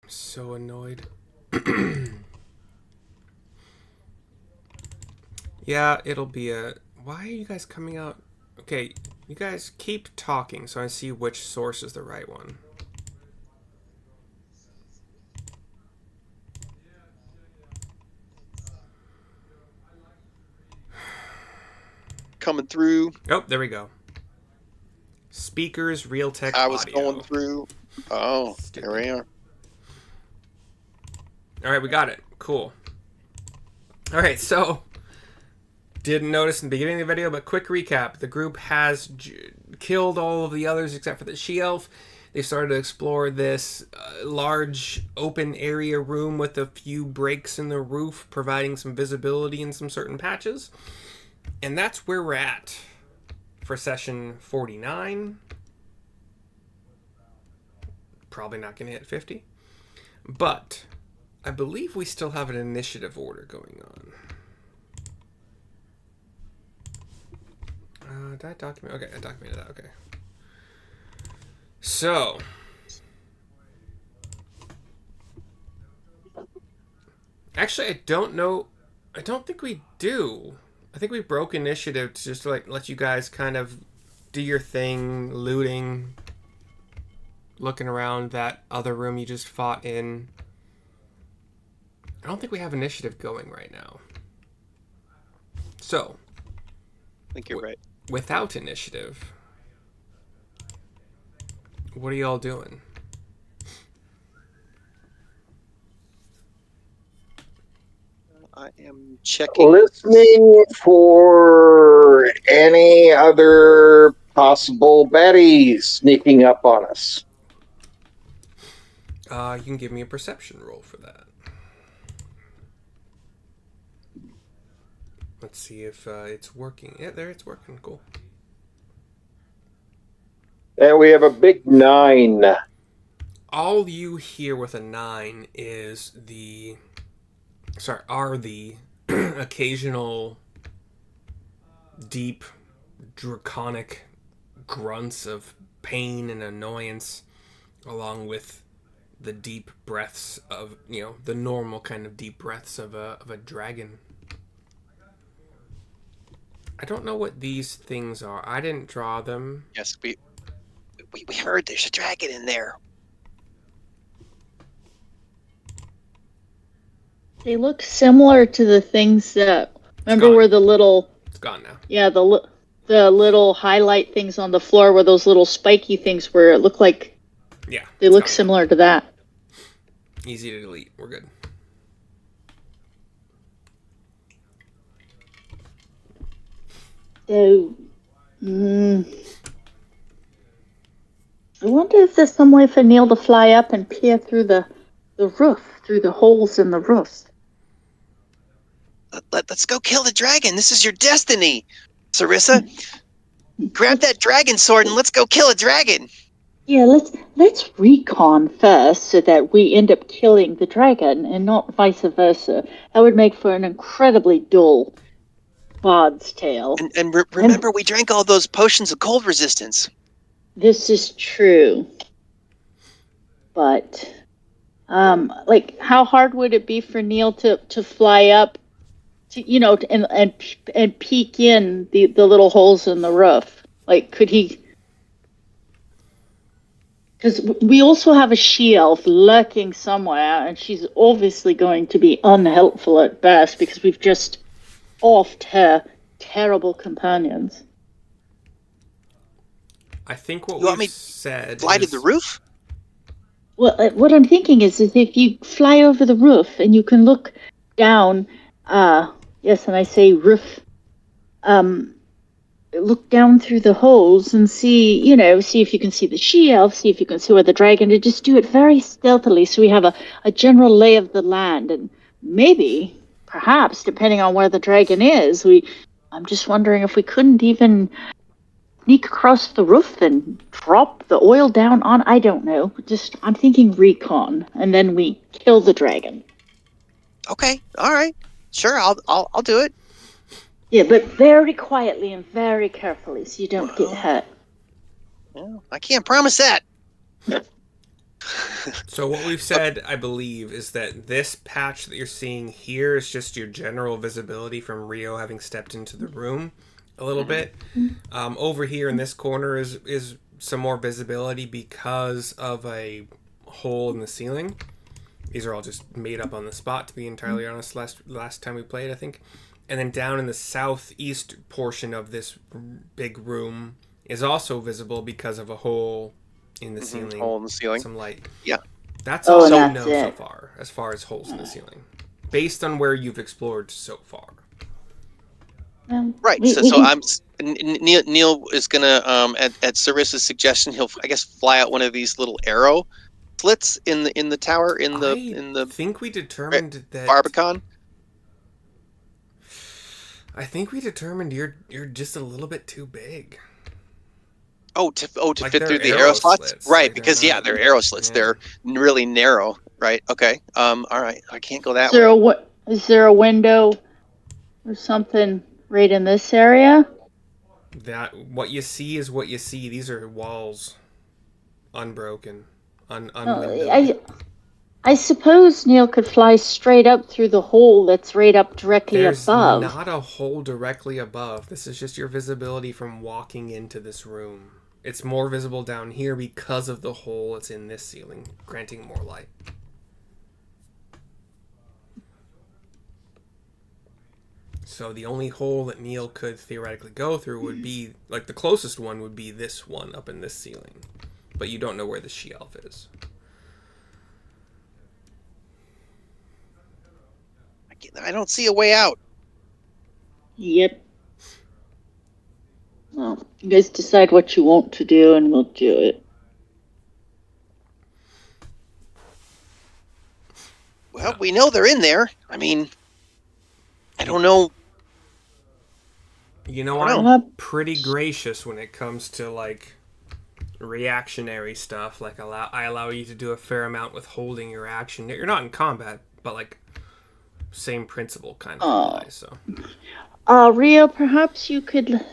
So annoyed. Yeah, it'll be a... Why are you guys coming out? Okay, you guys keep talking so I see which source is the right one. Coming through. Oh, there we go. Speakers, Realtek I was going audio. through. Oh, Stupid. there we are. All right, we got it. Cool. All right, so didn't notice in the beginning of the video, but quick recap: the group has killed all of the others except for the she-elf. They started to explore this large open area room with a few breaks in the roof, providing some visibility in some certain patches, and that's where we're at for session 49. Probably not going to hit 50, but I believe we still have an initiative order going on. Did I document? Okay, I documented that. Okay. So, actually, I don't know. I don't think we do. I think we broke initiative to just like let you guys kind of do your thing, looting, looking around that other room you just fought in. I don't think we have initiative going right now. So, I think you're right. Without initiative, what are y'all doing? I am checking. Listening for any other possible baddies sneaking up on us. You can give me a perception roll for that. Let's see if it's working. Yeah, there, it's working. Cool. And we have a big 9. All you hear with a 9 is are the occasional deep, draconic grunts of pain and annoyance, along with the deep breaths of, the normal kind of deep breaths of a dragon. I don't know what these things are. I didn't draw them. Yes, we heard there's a dragon in there. They look similar to the things that... Remember where the little... It's gone now. Yeah, the little highlight things on the floor where those little spiky things were. It looked like... Yeah. They look similar to that. Easy to delete. We're good. So... I wonder if there's some way for Neil to fly up and peer through the roof, through the holes in the roof. Let's go kill the dragon. This is your destiny, Sarissa. Grab that dragon sword and let's go kill a dragon. Yeah, let's recon first so that we end up killing the dragon and not vice versa. That would make for an incredibly dull Bard's Tale. And remember, we drank all those potions of cold resistance. This is true. But, how hard would it be for Neil to fly up to, and peek in the little holes in the roof? Like, could he... Because we also have a she-elf lurking somewhere, and she's obviously going to be unhelpful at best because we've just offed her terrible companions. I think what we said fly to the roof? Well, what I'm thinking is if you fly over the roof and you can look down, yes, and I say roof, look down through the holes and see if you can see the she-elf, see if you can see where the dragon is. Just do it very stealthily so we have a general lay of the land. And maybe, perhaps, depending on where the dragon is, I'm just wondering if we couldn't even sneak across the roof and drop the oil down on, I don't know. I'm thinking recon, and then we kill the dragon. Okay, all right. Sure, I'll do it. Yeah, but very quietly and very carefully so you don't get hurt. Well, I can't promise that. So what we've said, I believe, is that this patch that you're seeing here is just your general visibility from Rio having stepped into the room a little bit. Over here in this corner is some more visibility because of a hole in the ceiling. These are all just made up on the spot, to be entirely honest, last time we played, I think. And then down in the southeast portion of this big room is also visible because of a hole in the ceiling. Hole in the ceiling. Some light. Yeah. That's all and you know so far, as holes in the ceiling. Based on where you've explored so far. Right. So I'm Neil is gonna at Sarissa's suggestion, he'll, I guess, fly out one of these little arrow slits in the tower in the think we determined that Barbican. I think we determined you're just a little bit too big. To Like fit they're through the arrow arrow slots, slits. right? Like Because they're not- they're arrow slits. yeah. They're really narrow, right? Okay. All right. I can't go that Is there way. is there a window or something right in this area? That what you see is what you see. These are walls, unbroken, unwindowed. I suppose Neil could fly straight up through the hole that's right up directly There's above. not a hole directly above. This is just your visibility from walking into this room. It's more visible down here because of the hole that's in this ceiling, granting more light. So the only hole that Neil could theoretically go through would be, like, the closest one would be this one up in this ceiling. But you don't know where the she-elf is. I don't see a way out. Yep. Well, you guys decide what you want to do, and we'll do it. Well, we know they're in there. I mean, I don't know. You know, I'm pretty gracious when it comes to, like, reactionary stuff. Like, I allow you to do a fair amount with holding your action. You're not in combat, but, like, same principle kind of applies. So, Rio, perhaps you could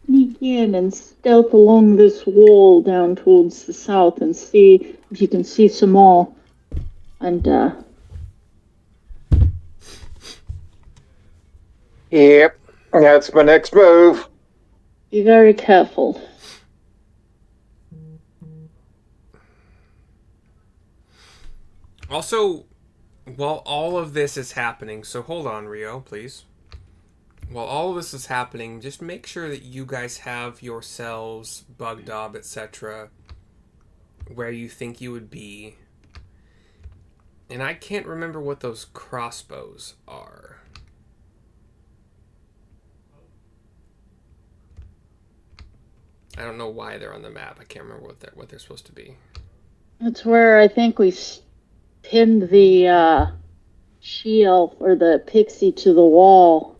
sneak in and stealth along this wall down towards the south and see if you can see some more. And, Yep, that's my next move. be very careful. also, while all of this is happening, so hold on, Rio, please. While all of this is happening, just make sure that you guys have yourselves, Bugdob, etc., where you think you would be. And I can't remember what those crossbows are. I don't know why they're on the map. I can't remember what they're supposed to be. That's where I think we pinned the she-elf or the pixie to the wall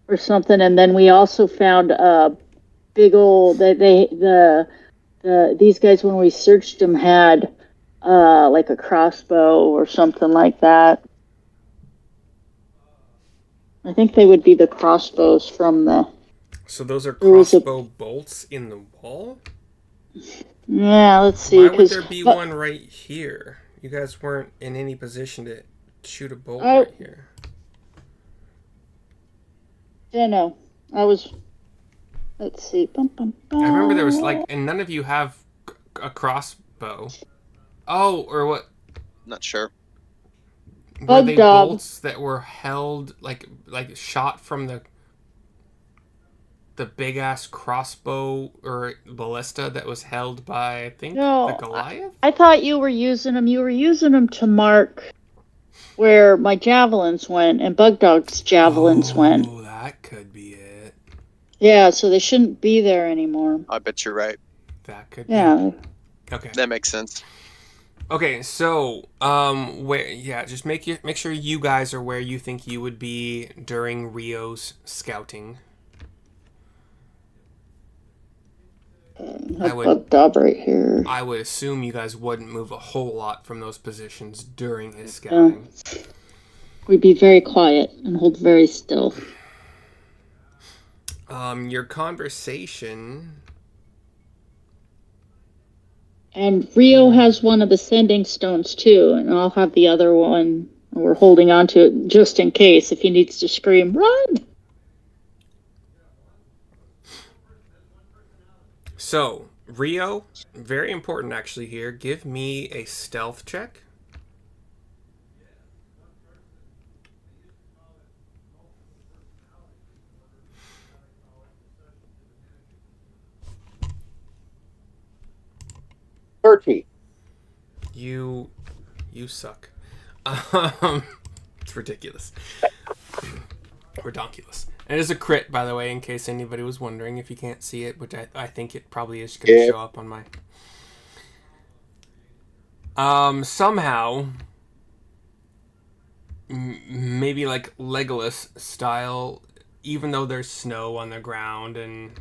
or something, and then we also found a big old these guys, when we searched them, had like a crossbow or something like that. I think they would be the crossbows from the. So those are crossbow bolts in the wall? Yeah, let's see. Why would there be one right here? You guys weren't in any position to shoot a bolt right here. Yeah, no. I was. Let's see. I remember there was like, and none of you have a crossbow. Oh, or what? Not sure. Were they bolts that were held, like shot from the big ass crossbow or ballista that was held by, I think, the Goliath? I thought you were using them. You were using them to mark where my javelins went and Bugdog's javelins went. Oh, that could be it. Yeah, so they shouldn't be there anymore. I bet you're right. That could be. Okay. That makes sense. Okay, so just make sure you guys are where you think you would be during Rio's scouting. I would Bugdog right here. I would assume you guys wouldn't move a whole lot from those positions during his scouting. We'd be very quiet and hold very still. Your conversation And Rio has one of the sending stones too, and I'll have the other one. We're holding on to it just in case if he needs to scream, run! So, Rio, very important actually here. Give me a stealth check. You suck. It's ridiculous. Redonkulous. And it is a crit, by the way, in case anybody was wondering if you can't see it, which I think it probably is going to show up on my... Somehow, maybe like Legolas style, even though there's snow on the ground and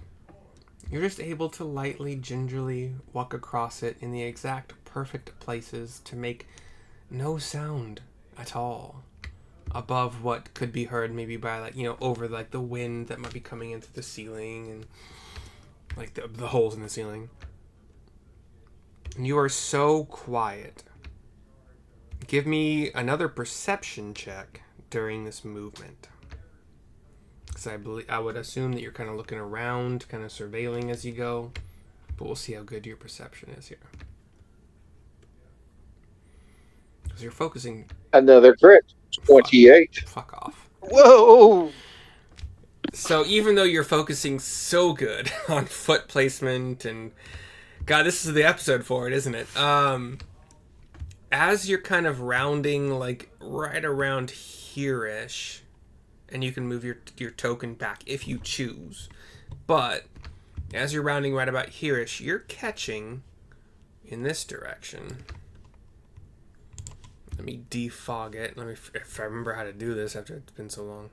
you're just able to lightly, gingerly walk across it in the exact perfect places to make no sound at all above what could be heard maybe by, like, you know, over like the wind that might be coming into the ceiling and like the holes in the ceiling. And you are so quiet. Give me another perception check during this movement. Because I would assume that you're kind of looking around, kind of surveilling as you go. But we'll see how good your perception is here. Because you're focusing... Another crit. 28. Fuck off. Whoa! So even though you're focusing so good on foot placement and... God, this is the episode for it, isn't it? As you're kind of rounding, like, right around here-ish, and you can move your token back if you choose, but as you're rounding right about here-ish, you're catching in this direction. Let me defog it. Let me, if I remember how to do this after it's been so long.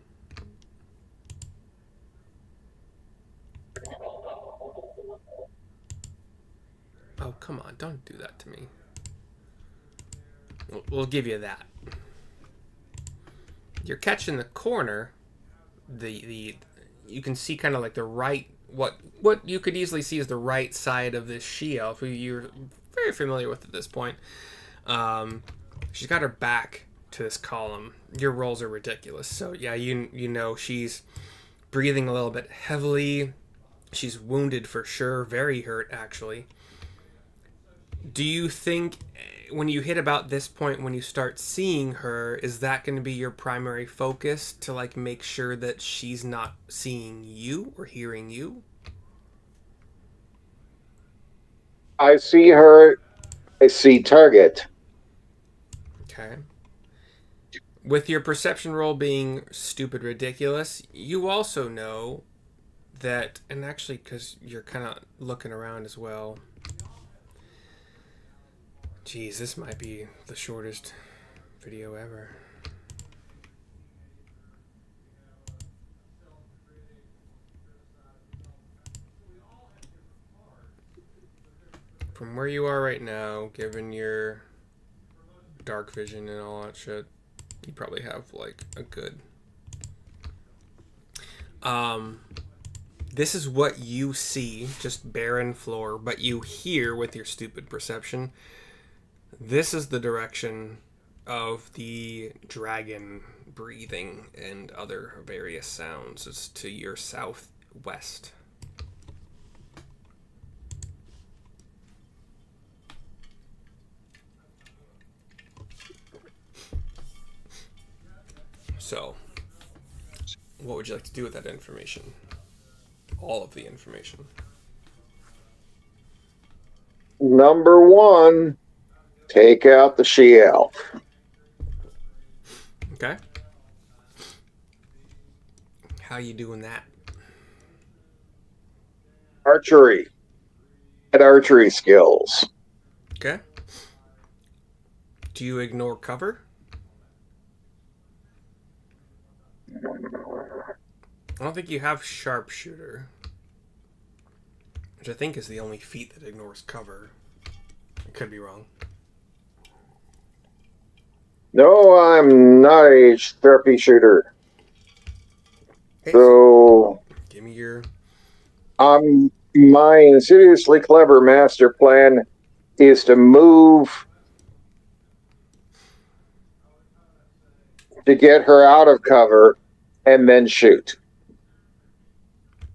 Oh, come on, don't do that to me. We'll give you that. You're catching the corner. You can see kind of like the right, what you could easily see is the right side of this she-elf, who you're very familiar with at this point. She's got her back to this column. Your rolls are ridiculous. So yeah, you know she's breathing a little bit heavily. She's wounded for sure, very hurt actually. Do you think when you hit about this point, when you start seeing her, is that going to be your primary focus to like make sure that she's not seeing you or hearing you? I see her. I see target. Okay. With your perception roll being stupid ridiculous, you also know that, and actually because you're kind of looking around as well. Jeez, this might be the shortest video ever. From where you are right now, given your dark vision and all that shit, you probably have like a good... This is what you see, just barren floor, but you hear with your stupid perception. This is the direction of the dragon breathing and other various sounds. It's to your southwest. So, what would you like to do with that information? All of the information. Number one, take out the she-elf. Okay. How you doing that? Archery. At archery skills. Okay. Do you ignore cover? I don't think you have sharpshooter, which I think is the only feat that ignores cover. I could be wrong. No, I'm not a therapy shooter. Okay, So give me your... my insidiously clever master plan is to move to get her out of cover and then shoot.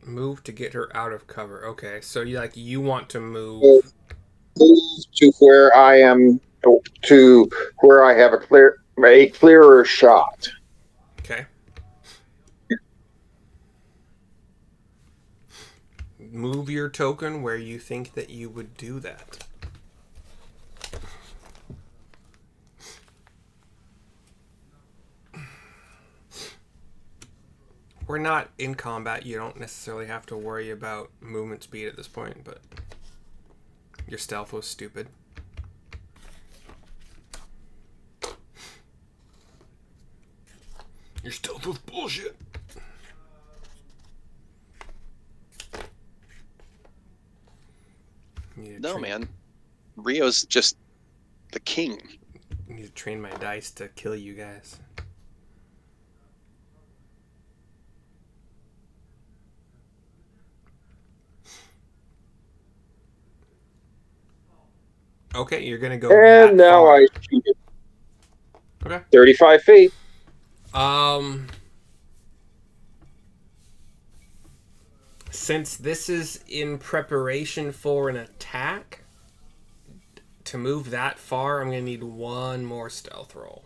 Move to get her out of cover. Okay, so you want to move. Move to where I am, to where I have a clearer shot. Okay. Move your token where you think that you would do that. We're not in combat. You don't necessarily have to worry about movement speed at this point, but your stealth was stupid. Your stealth was bullshit. No, man. Rio's just the king. I need to train my dice to kill you guys. Okay, you're gonna go. And that now far. I shoot it. Okay. 35 feet. Since this is in preparation for an attack, to move that far, I'm gonna need one more stealth roll.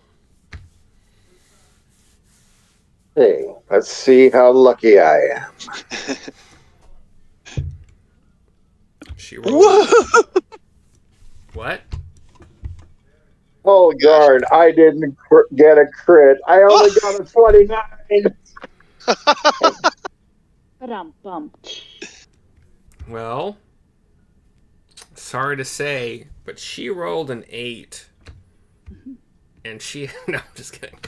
Hey, let's see how lucky I am. She rolled. What? Oh, darn, I didn't get a crit. I only got a 29. Ba-dum-bum. Well, sorry to say, but she rolled an 8. And she... No, I'm just kidding.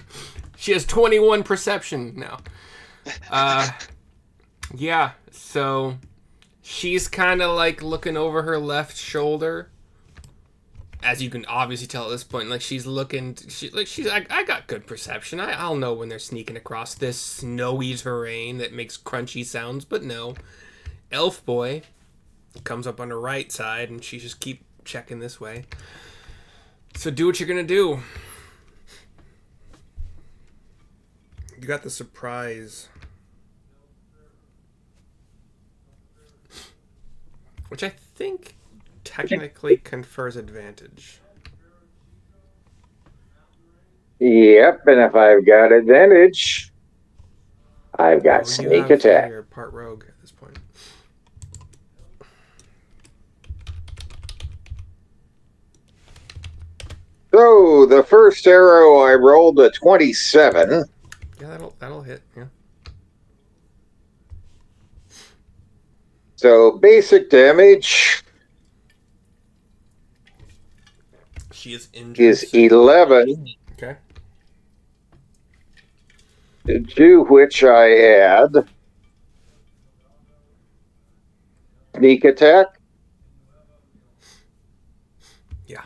She has 21 perception now. Yeah, so... She's kind of like looking over her left shoulder. As you can obviously tell at this point, like she's looking, I got good perception. I'll know when they're sneaking across this snowy terrain that makes crunchy sounds. But no, Elf Boy comes up on her right side, and she just keep checking this way. So do what you're gonna do. You got the surprise, which I think technically confers advantage. Yep, and if I've got advantage, I've got sneak attack. You're part rogue at this point. So the first arrow I rolled a 27. Yeah, that'll hit. Yeah. So basic damage She is injured. is 11, Okay. to which I add sneak attack. Yeah.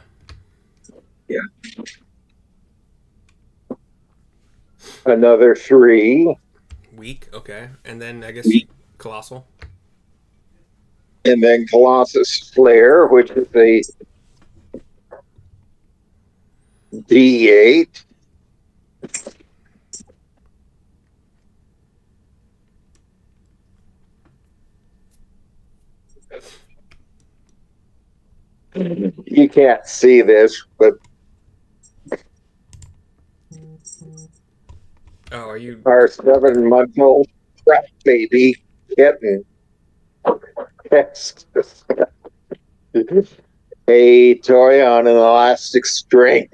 Another 3, Weak. Okay. And then I guess colossal. and then Colossus Flare, which is a D8. You can't see this, but Oh, are you? our 7-month-old crap baby kitten has a toy on an elastic string.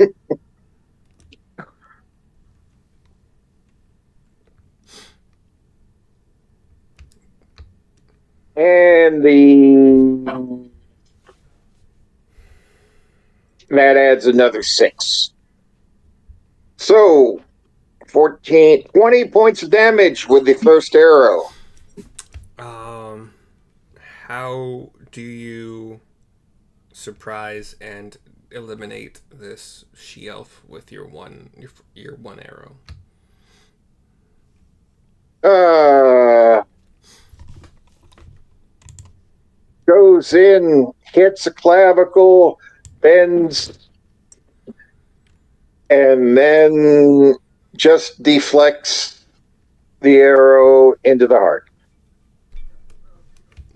And that adds another 6. So 20 points of damage with the first arrow. How do you surprise and eliminate this she-elf with your one arrow? Goes in, hits a clavicle, bends and then just deflects the arrow into the heart.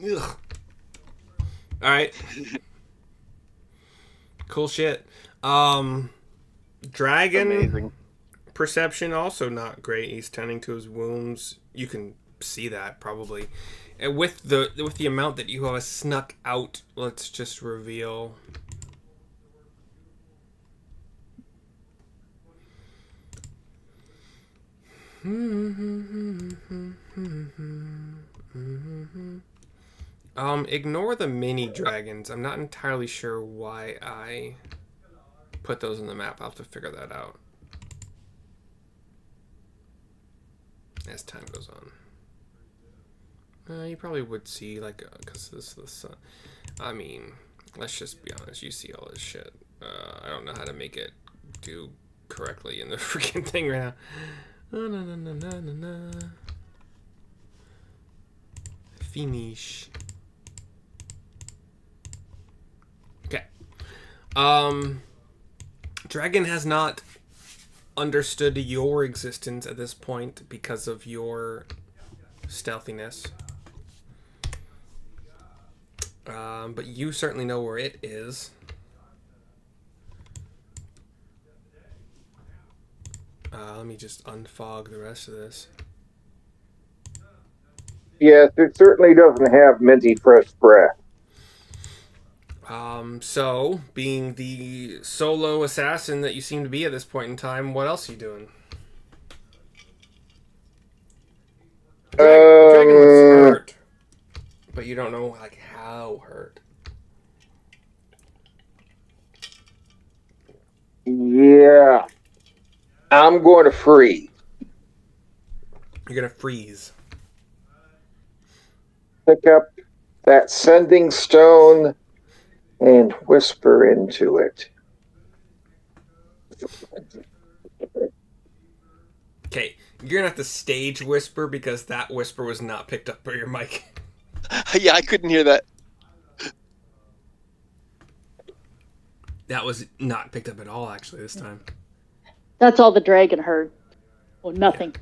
Ugh. All right. Cool shit. Dragon Amazing. perception also not great. He's tending to his wounds. You can see that probably. And with the amount that you have snuck out, let's just reveal. Ignore the mini dragons. I'm not entirely sure why I put those in the map. I'll have to figure that out as time goes on. You probably would see, like, because this is the sun. I mean, let's just be honest. You see all this shit. I don't know how to make it do correctly in the freaking thing right now. Finish. Okay. Dragon has not understood your existence at this point because of your stealthiness. But you certainly know where it is. Let me just unfog the rest of this. Yes, it certainly doesn't have minty fresh breath. So, being the solo assassin that you seem to be at this point in time, what else are you doing? Dragon looks hurt, but you don't know, like, how hurt. Yeah. I'm going to freeze. You're gonna freeze. Pick up that sending stone and whisper into it. Okay, you're gonna have to stage whisper because that whisper was not picked up by your mic. Yeah, I couldn't hear that. That was not picked up at all, actually, this time. That's all the dragon heard. Well, nothing.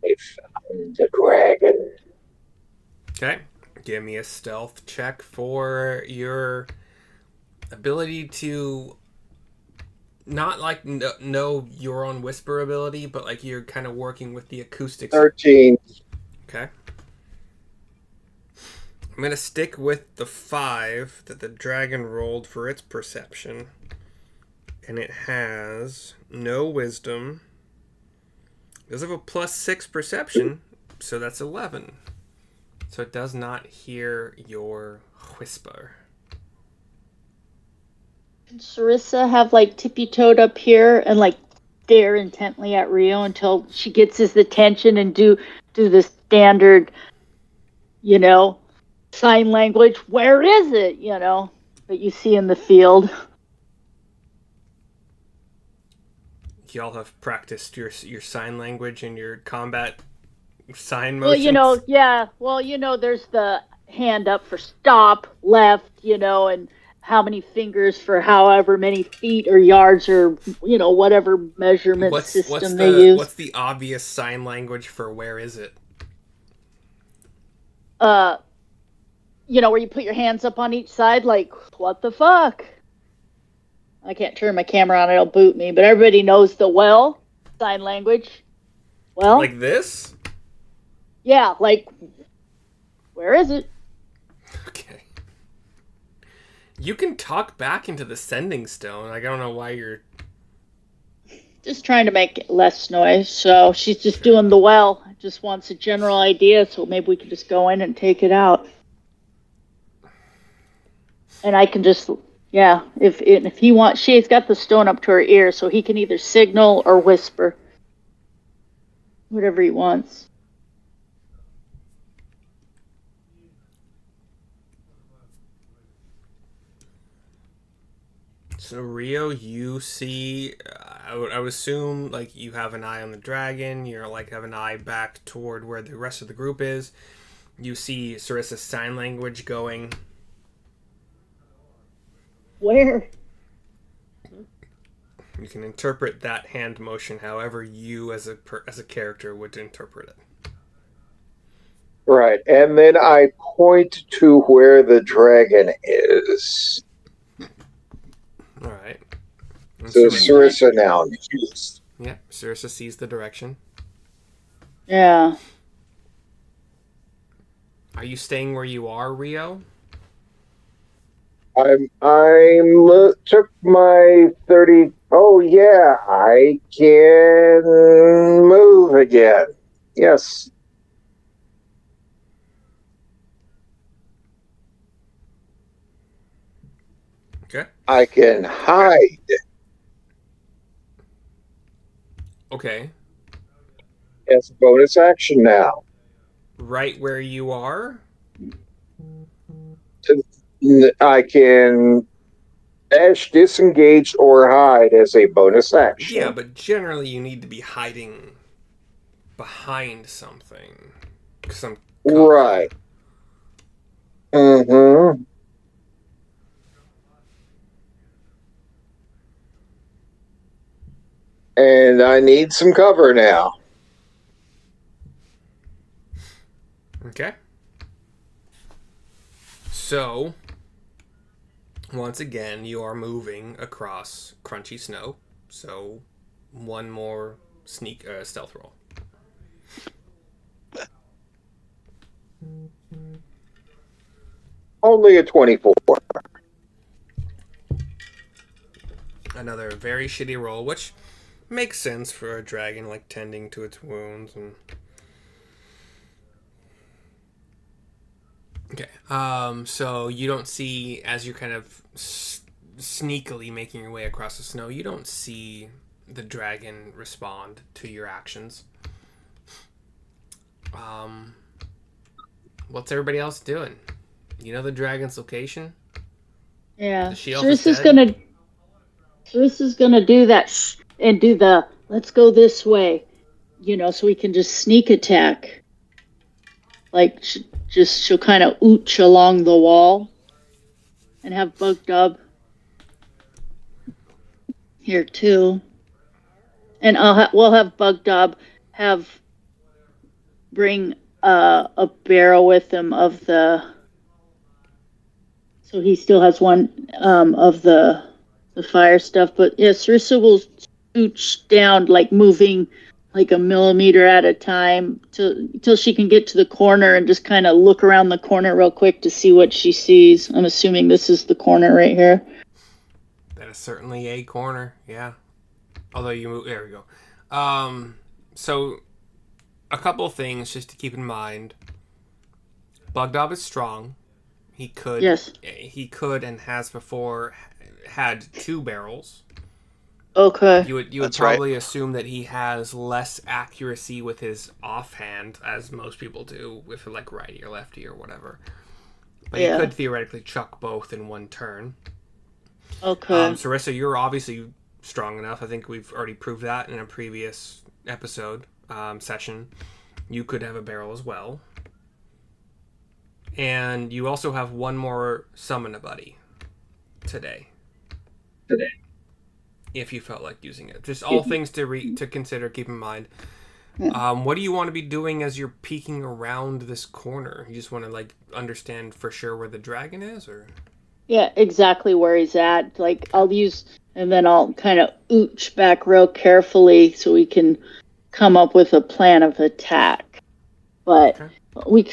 I found the dragon. Okay, give me a stealth check for your ability to not like know your own whisper ability, but like you're kind of working with the acoustics. 13. Okay. I'm going to stick with the 5 that the dragon rolled for its perception. And it has no wisdom. It does have a +6 perception, so that's 11. So it does not hear your whisper. Can Sarissa have, like, tippy-toed up here and, like, stare intently at Rio until she gets his attention and do the standard, you know, sign language, where is it, you know, that you see in the field? Y'all have practiced your sign language and your combat sign motions? Well, you know, yeah. Well, you know, there's the hand up for stop, left, you know, and how many fingers for however many feet or yards or, you know, whatever measurement system they use. What's the obvious sign language for where is it? You know, where you put your hands up on each side, like, what the fuck? I can't turn my camera on, it'll boot me, but everybody knows the well sign language. Well, Like this? yeah, like, where is it? Okay. You can talk back into the sending stone. Like, I don't know why you're... Just trying to make less noise, so she's just doing the well. Just wants a general idea, so maybe we can just go in and take it out. And I can just, yeah, if he wants, she's got the stone up to her ear, so he can either signal or whisper. Whatever he wants. So, Rio, you see, I would assume, like, you have an eye on the dragon. You're, like, have an eye back toward where the rest of the group is. You see Sarissa's sign language going. Where? You can interpret that hand motion however you, as a character, would interpret it. Right, and then I point to where the dragon is. All right. And So Sarissa- Sarissa now. Yeah, Sarissa sees the direction. Yeah. Are you staying where you are, Rio? Took my 30. Oh yeah, I can move again. Yes. Okay. I can hide. Okay. As a bonus action now. Right where you are? I can dash, disengage, or hide as a bonus action. Yeah, but generally you need to be hiding behind something. Some cover. Right. Mm-hmm. And I need some cover now. Okay. So, once again, you are moving across crunchy snow. So, one more stealth roll. Only a 24. Another very shitty roll, which makes sense for a dragon, like tending to its wounds and. Okay. So you don't see, as you're kind of sneakily making your way across the snow, you don't see the dragon respond to your actions. What's everybody else doing? You know the dragon's location? Yeah. The she-elf is dead? Sarissa's gonna do that and do the let's go this way, so we can just sneak attack. Like, she'll kind of ooch along the wall and have Bug Dub here too. And we'll have Bug Dub bring a barrel with him so he still has one of the fire stuff. But yeah, Sarissa will scooch down, like moving like a millimeter at a time till she can get to the corner and just kind of look around the corner real quick to see what she sees. I'm assuming this is the corner right here. That is certainly a corner, yeah. Although you move, there we go. So a couple of things just to keep in mind. Bugdob is strong. He could and has before had 2 barrels. Okay. You would probably assume that he has less accuracy with his offhand, as most people do, with like righty or lefty or whatever. But he could theoretically chuck both in one turn. Okay. Sarissa, you're obviously strong enough. I think we've already proved that in a previous episode session. You could have a barrel as well. And you also have one more summon a buddy today. If you felt like using it. Just all things to consider, keep in mind. What do you want to be doing as you're peeking around this corner? You just want to like understand for sure where the dragon is, or? Yeah, exactly where he's at. Like I'll kind of ooch back real carefully so we can come up with a plan of attack. But we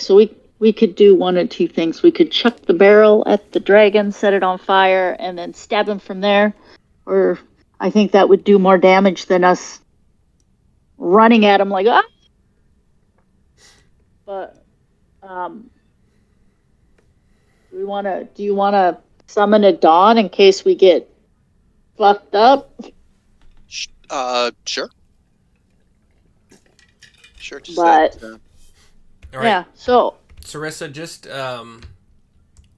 could do one or two things. We could chuck the barrel at the dragon, set it on fire, and then stab him from there. Or I think that would do more damage than us running at him like, ah! But, do you want to summon a dawn in case we get fucked up? Sure. Sure. But, all right. Yeah, so... Sarissa, just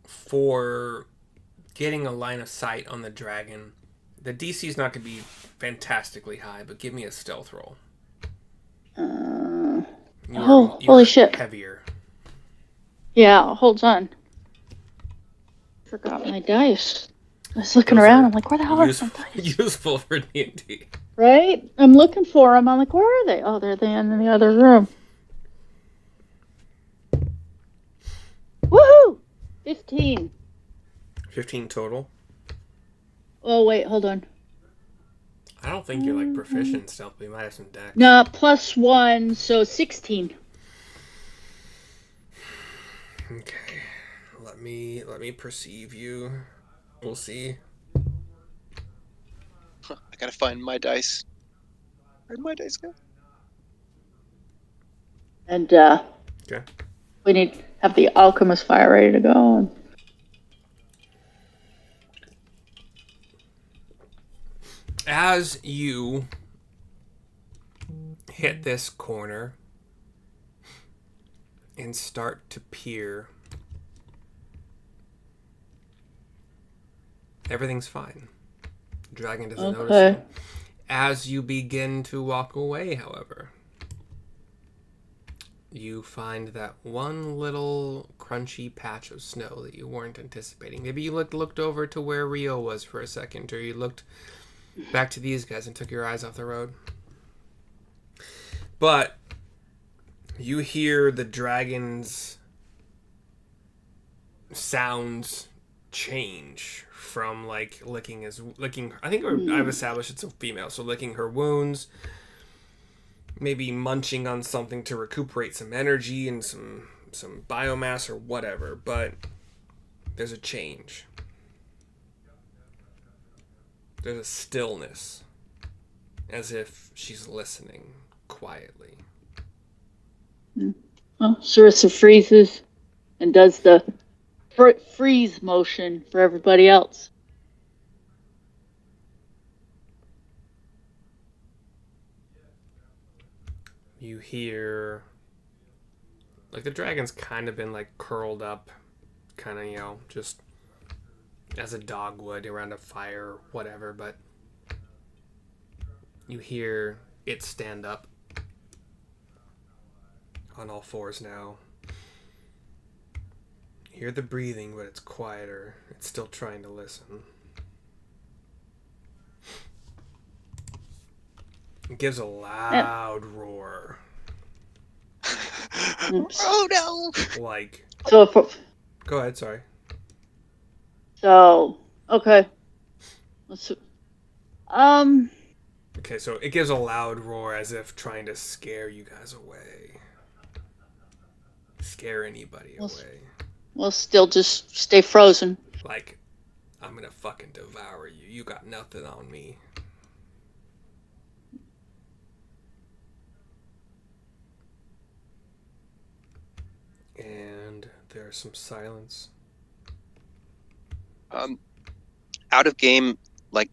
for getting a line of sight on the dragon, the DC is not going to be fantastically high, but give me a stealth roll. Holy shit. Heavier. Yeah, hold on. Forgot my dice. I was looking Those around. are I'm like, where the hell are my useful, dice? useful for D&D. Right? I'm looking for them. I'm like, where are they? Oh, they're in the other room. Woohoo! 15. 15 total. Oh, wait, hold on. I don't think you're like proficient in stealth, but you might have some dex. No, +1, so 16. Okay. Let me perceive you. We'll see. I gotta find my dice. Where'd my dice go? And Okay. we need to have the alchemist fire ready to go. As you hit this corner and start to peer, everything's fine. Dragon doesn't notice you. As you begin to walk away, however, you find that one little crunchy patch of snow that you weren't anticipating. Maybe you looked over to where Rio was for a second, or you looked back to these guys and took your eyes off the road. But you hear the dragon's sounds change from like licking. I think I've established it's a female, so licking her wounds, maybe munching on something to recuperate some energy and some biomass or whatever. But there's a change. There's a stillness, as if she's listening quietly. Well, Sarissa freezes and does the freeze motion for everybody else. You hear, like, the dragon's kind of been like curled up, kind of, just as a dog would around a fire or whatever, but you hear it stand up on all fours now. You hear the breathing, but it's quieter. It's still trying to listen. It gives a loud roar. Oh no! Like, So, go ahead, sorry. Okay. Let's. Okay, so it gives a loud roar as if trying to scare you guys away. Scare anybody away. We'll still just stay frozen. Like, I'm gonna fucking devour you. You got nothing on me. And there's some silence. Out of game, like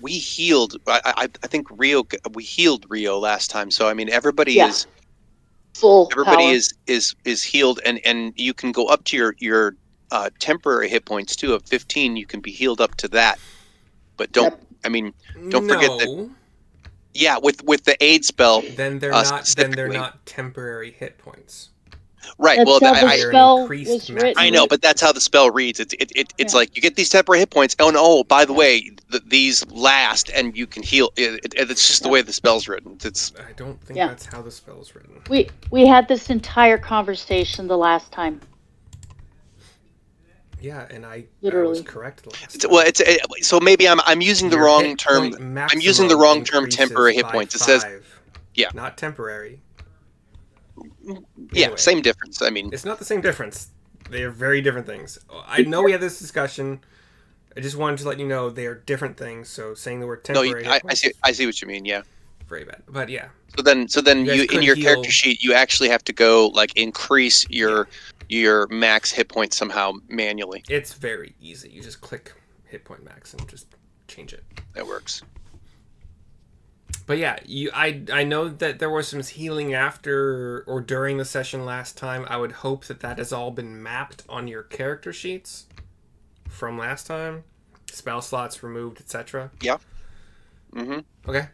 we healed. I think we healed Rio last time. So I mean, everybody is full. Everybody power. is healed, and you can go up to your temporary hit points too. Of 15, you can be healed up to that. But don't. Yep. I mean, don't forget that. No. Yeah, with the aid spell. Then they're not. Then they're specifically. not temporary hit points. Right. That's Well, how the They're an spell increased was maximum. written. I know, but that's how the spell reads. It's Yeah. like you get these temporary hit points. Oh no! By the way, these last, and you can heal. It's just the way the spell's written. It's. I don't think Yeah. that's how the spell's written. We had this entire conversation the last time. Yeah, and I Literally. was correct last time. Well, so maybe I'm using the Your wrong hit term. point I'm using the wrong term. maximum Temporary hit increases points. It by says 5. Yeah. Not temporary. Yeah, Anyway. same difference. I mean, It's not the same difference. They are very different things. I know we had this discussion. I just wanted to let you know they are different things. So saying the word no, temporary hit I points see what you mean. Yeah. is very bad. But yeah, So then You guys you in could your heal. character sheet you actually have to go like increase your max hit points somehow manually. it's very easy. You just click hit point max and just change it. That works. But yeah, I know that there was some healing after or during the session last time. I would hope that has all been mapped on your character sheets from last time. Spell slots removed, etc. Yeah. Mm-hmm. Okay.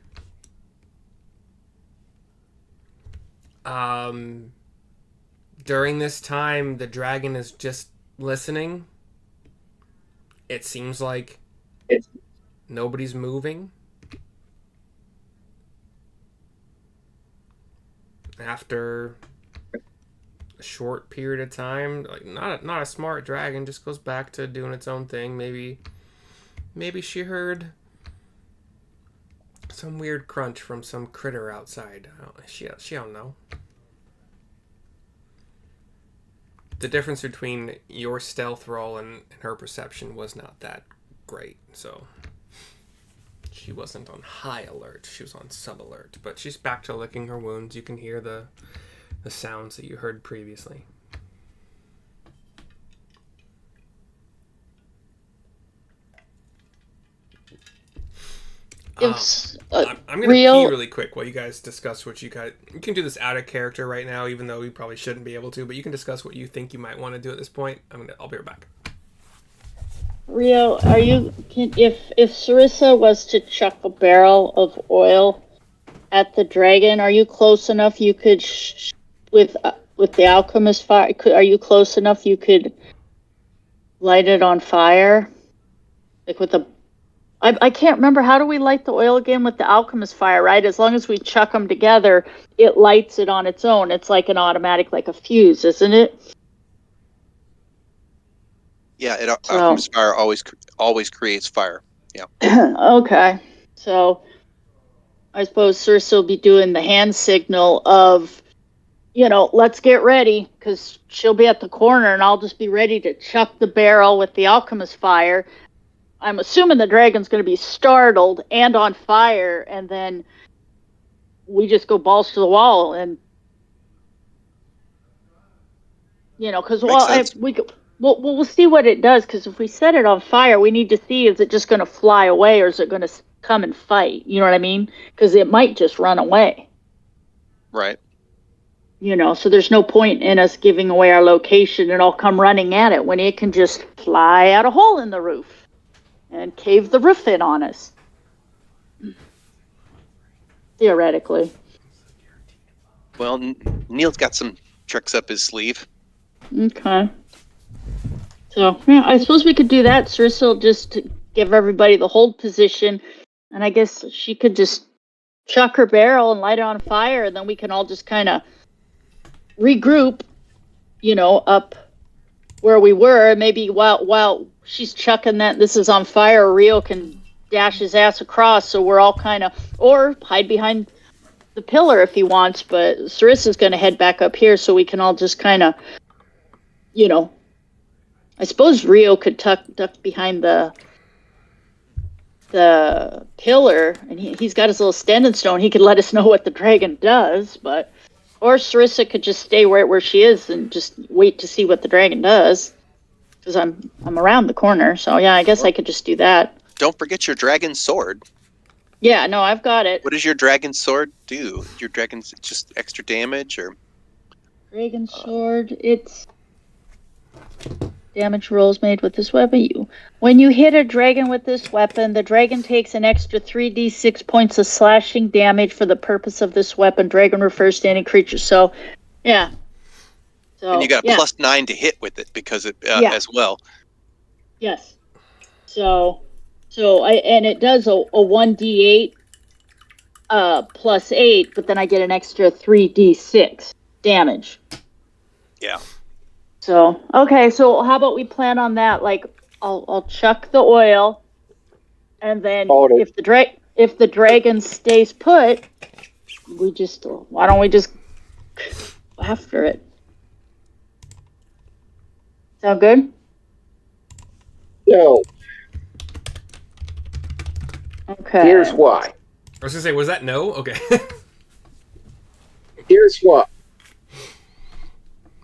During this time, the dragon is just listening It seems like nobody's moving. After a short period of time, like not a smart dragon, just goes back to doing its own thing. Maybe she heard some weird crunch from some critter outside. She don't know. The difference between your stealth roll and her perception was not that great, so she wasn't on high alert. She was on sub alert, but she's back to licking her wounds. You can hear the sounds that you heard previously. I'm going to pee really quick while you guys discuss what you guys... You can do this out of character right now, even though you probably shouldn't be able to, but you can discuss what you think you might want to do at this point. I'll be right back. Rio, if Sarissa was to chuck a barrel of oil at the dragon, are you close enough you could, with the alchemist fire, are you close enough you could light it on fire? Like with a... I can't remember, how do we light the oil again with the alchemist fire, right? As long as we chuck them together, it lights it on its own. It's like an automatic, like a fuse, isn't it? Yeah, alchemist fire always creates fire. Yeah. Okay. So I suppose Circe will be doing the hand signal of, let's get ready, because she'll be at the corner and I'll just be ready to chuck the barrel with the alchemist fire. I'm assuming the dragon's going to be startled and on fire, and then we just go balls to the wall, and because we'll see what it does. Because if we set it on fire, we need to see, is it just going to fly away or is it going to come and fight? You know what I mean? Because it might just run away. Right. So there's no point in us giving away our location and all come running at it when it can just fly out a hole in the roof and cave the roof in on us. Theoretically. Well, Neil's got some tricks up his sleeve. Okay. So, yeah, I suppose we could do that. Circe will just give everybody the hold position, and I guess she could just chuck her barrel and light it on fire, and then we can all just kind of regroup, up where we were. Maybe while she's chucking that, this is on fire, Rio can dash his ass across, so we're all kind of, or hide behind the pillar if he wants, but Sarissa's going to head back up here so we can all just kind of, I suppose Rio could duck behind the pillar, and he's got his little standing stone. He could let us know what the dragon does, but... Or Sarissa could just stay right where she is and just wait to see what the dragon does. Because I'm around the corner, so yeah, I guess I could just do that. Don't forget your dragon sword. Yeah, no, I've got it. What does your dragon sword do? Your dragon's just extra damage, or? Dragon sword, it's damage rolls made with this weapon. When you hit a dragon with this weapon, the dragon takes an extra 3d6 points of slashing damage for the purpose of this weapon. Dragon refers to any creature. So, yeah. So, and you got a +9 to hit with it because it as well. Yes. So it does a 1d8 +8, but then I get an extra 3d6 damage. Yeah. So, okay, so how about we plan on that? Like, I'll chuck the oil, and then if the dragon stays put, why don't we just go after it? Sound good? No. Okay. Here's why. I was gonna say, was that no? Okay. Here's why.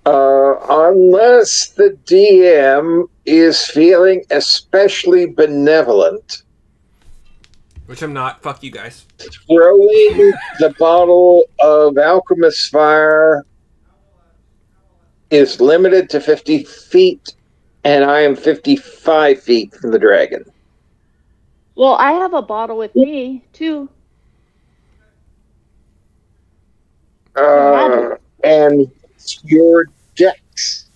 Unless the DM is feeling especially benevolent, which I'm not. Fuck you guys. throwing the bottle of alchemist fire is limited to 50 feet, and I am 55 feet from the dragon. Well, I have a bottle with me, too. And your dex.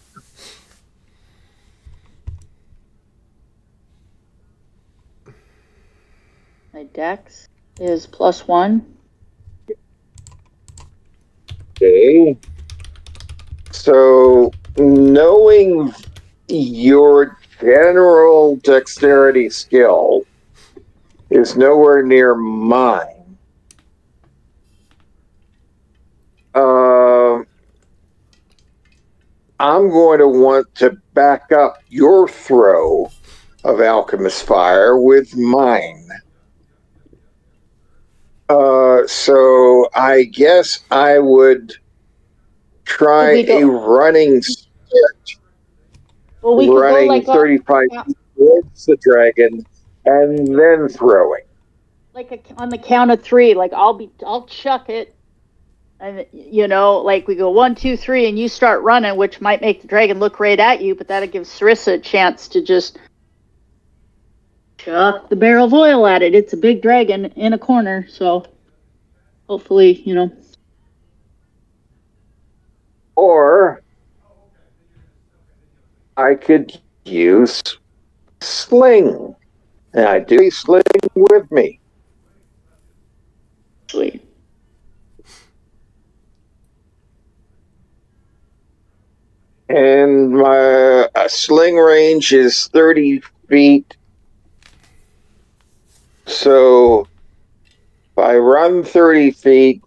Dex is +1. Okay. So, knowing your general dexterity skill is nowhere near mine. I'm going to want to back up your throw of Alchemist Fire with mine. So I guess I would try a running start, Well, we could go running like 35 feet towards the dragon and then throwing. on the count of 3. Like I'll chuck it, and like we go 1, 2, 3, and you start running, which might make the dragon look right at you, but that'll give Sarissa a chance to just chuck the barrel of oil at it. It's a big dragon in a corner, so hopefully, Or I could use sling. And I do sling with me. Sweet. And my sling range is 30 feet. So if I run 30 feet,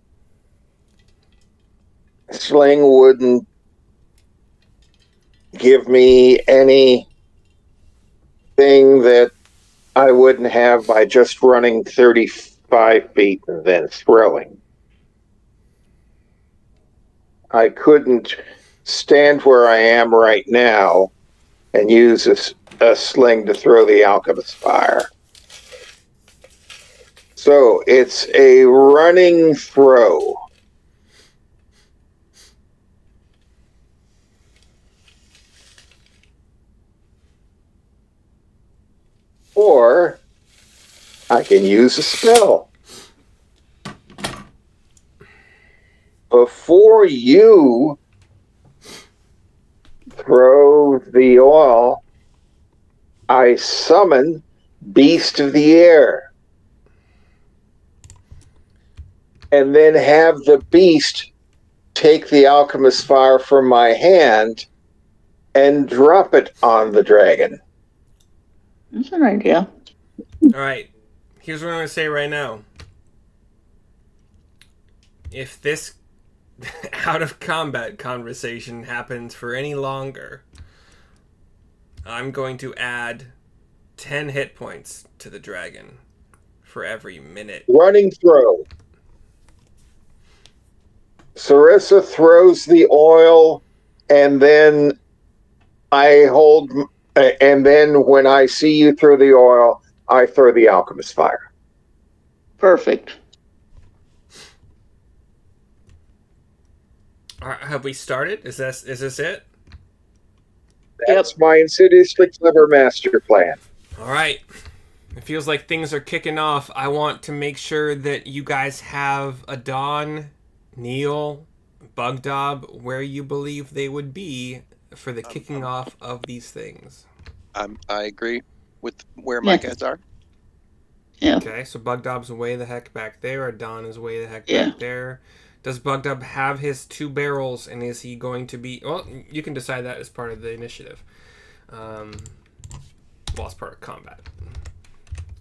sling wouldn't give me anything that I wouldn't have by just running 35 feet and then throwing. I couldn't stand where I am right now and use a sling to throw the Alchemist Fire. So it's a running throw. Or I can use a spell. Before you throw the oil, I summon Beast of the Air. And then have the beast take the Alchemist Fire from my hand and drop it on the dragon. That's an idea. All right. Here's what I'm going to say right now. If this out of combat conversation happens for any longer, I'm going to add 10 hit points to the dragon for every minute. Running throw. Sarissa throws the oil, and then I hold, and then when I see you throw the oil, I throw the Alchemist Fire. Perfect. Have we started? Is this it? That's my insidiously clever master plan. All right. It feels like things are kicking off. I want to make sure that you guys have Adon, Neil, Bugdob, where you believe they would be for the kicking off of these things. I agree with where my guys are. Yeah. Okay, so Bugdob's way the heck back there. Adon is way the heck back there. Does Bugdob have his 2 barrels, and is he going to be... Well, you can decide that as part of the initiative. Well, as part of combat.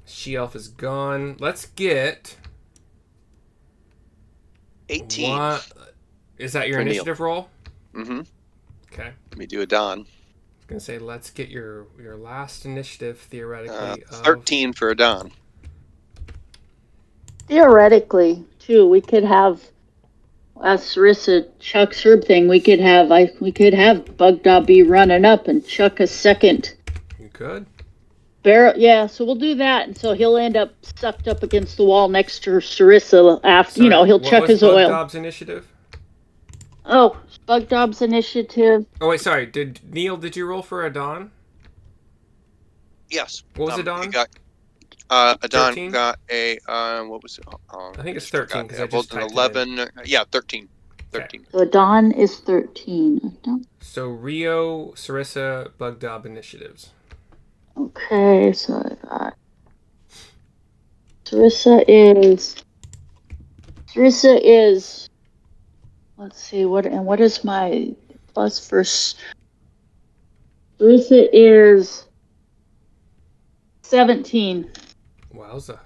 She-Elf is gone. Let's get... 18. Is that your initiative roll? Mm-hmm. Okay. Let me do a Don. I was going to say, let's get your last initiative, theoretically. 13 for a Don. Theoretically, too, we could have, as Sarissa chucks her thing, we could have Bugdob be running up and chuck a second You could. barrel. Yeah, so we'll do that, and so he'll end up sucked up against the wall next to Sarissa after. Sorry, He'll chuck his oil. Bugdob's initiative? Oh, Bugdob's initiative. Oh wait, sorry. Neil? Did you roll for Adon? Yes. What was Adon? Adon 13? got a what was it? I think it's 13 because I both just an typed 11. Yeah, 13. 13. So Adon is 13. So Rio, Sarissa, Bugdob initiatives. Okay, so I got Sarissa is. Let's see what is my plus for. Sarissa is 17. Wowza.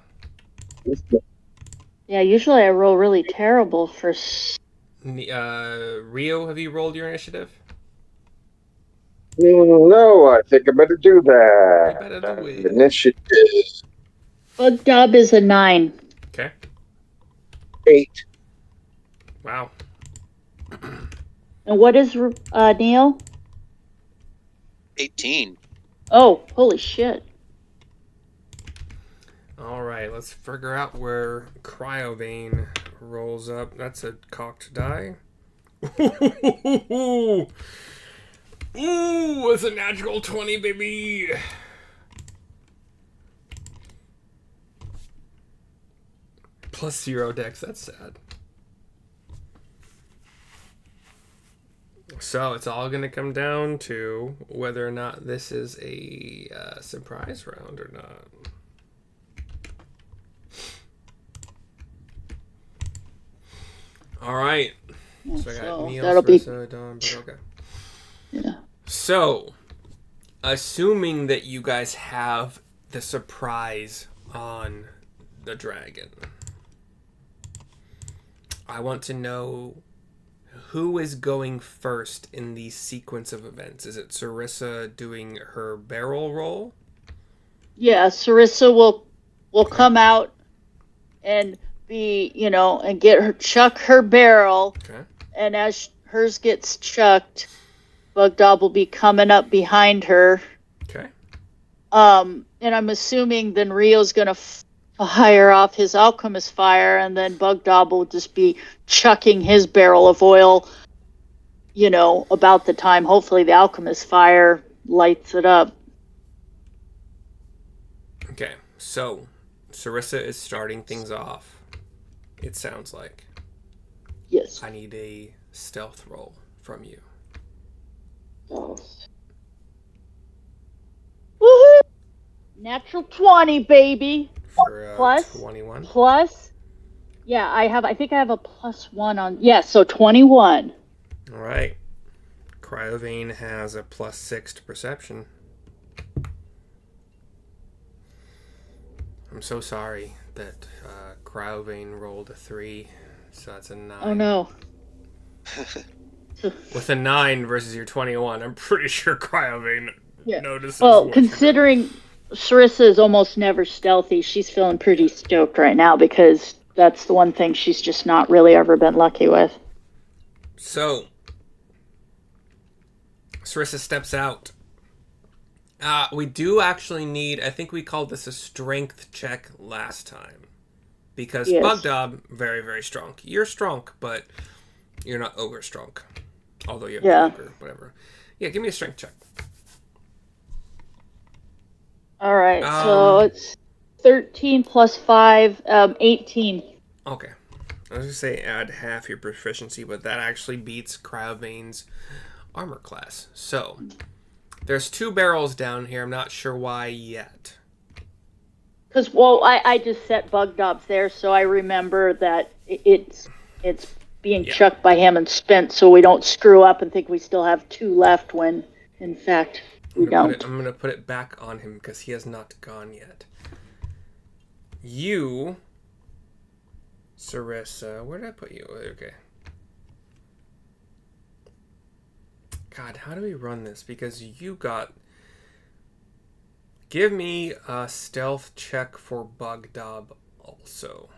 Yeah, usually I roll really terrible for. Rio, have you rolled your initiative? No, I think I better do You that. better do it. Initiative Bug Dob is a 9. Okay. 8. Wow. And what is Neil? 18. Oh, holy shit. All right, let's figure out where Cryovane rolls up. That's a cocked die. Ooh, it's a natural 20, baby. +0 dex, that's sad. So it's all going to come down to whether or not this is a surprise round or not. All right. So I got Neil, that'll be. Dawn, but okay. Yeah. So, assuming that you guys have the surprise on the dragon, I want to know who is going first in the sequence of events. Is it Sarissa doing her barrel roll? Yeah, Sarissa will come out and be, and chuck her barrel. Okay. And as hers gets chucked, Bug Dob will be coming up behind her. Okay. And I'm assuming then Rio's going to fire off his alchemist fire, and then Bug Dob will just be chucking his barrel of oil, about the time hopefully the alchemist fire lights it up. Okay, so Sarissa is starting things off, it sounds like. Yes. I need a stealth roll from you. Woohoo! Natural 20, baby. For Plus 21. Plus. Yeah, I think I have a +1 on. Yeah, so 21. All right. Cryovane has a +6 to perception. I'm so sorry that Cryovane rolled a 3, so that's a 9. Oh no. With a 9 versus your 21, I'm pretty sure Cryovane notices. Well, considering Sarissa is almost never stealthy, she's feeling pretty stoked right now because that's the one thing she's just not really ever been lucky with. So, Sarissa steps out. We do actually need, I think we called this a strength check last time. Because Yes. Bug Dob, very, very strong. You're strong, but you're not ogre strong. Although you have ogre, whatever. Yeah, give me a strength check. All right, so it's 13 plus 5, 18. Okay. I was going to say add half your proficiency, but that actually beats Cryovane's armor class. So, there's 2 barrels down here. I'm not sure why yet. Because, I just set Bug Dobs there, so I remember that it's being chucked by him and spent, so we don't screw up and think we still have 2 left when, in fact, we don't. I'm going to put it back on him because he has not gone yet. You, Sarissa, where did I put you? Okay. God, how do we run this? Because you got... Give me a stealth check for Bug Dob also.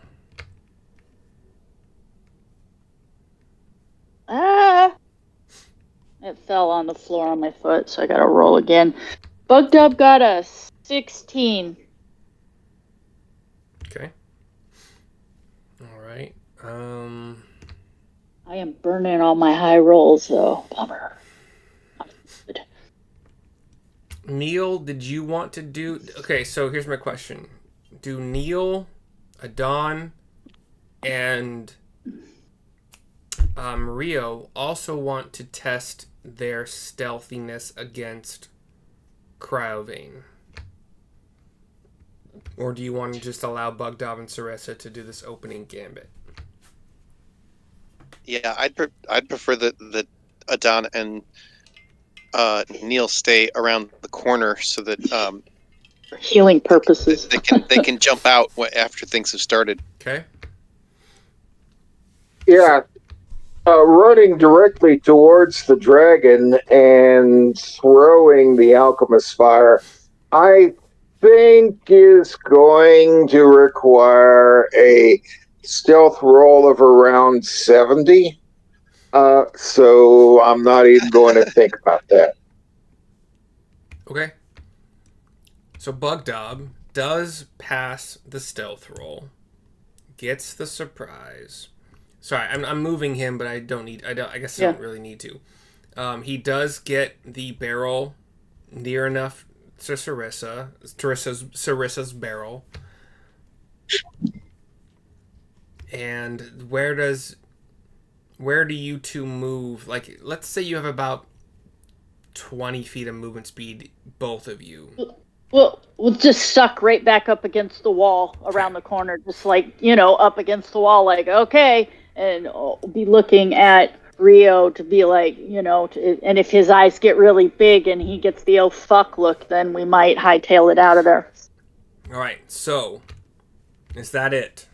It fell on the floor on my foot, so I gotta roll again. Bug Dob got a 16. Okay. Alright. I am burning all my high rolls, though. Bummer. Neil, did you want to do... Okay, so here's my question. Do Neil, Adon, and Rio also want to test their stealthiness against Cryovane? Or do you want to just allow Bugdob and Sarissa to do this opening gambit? Yeah, I'd prefer that Adana and Neil stay around the corner so that For healing purposes. they can jump out after things have started. Okay. Yeah, running directly towards the dragon and throwing the alchemist fire, I think is going to require a stealth roll of around 70. So I'm not even going to think about that. Okay. So Bugdob does pass the stealth roll, gets the surprise. Sorry, I'm moving him, but I guess I don't really need to. He does get the barrel near enough to Sarissa's barrel. And where do you two move? Like, let's say you have about 20 feet of movement speed, both of you. We'll just suck right back up against the wall around the corner, just like, up against the wall, like, okay, and be looking at Rio to be like, and if his eyes get really big and he gets the oh fuck look, then we might hightail it out of there. All right, so is that it?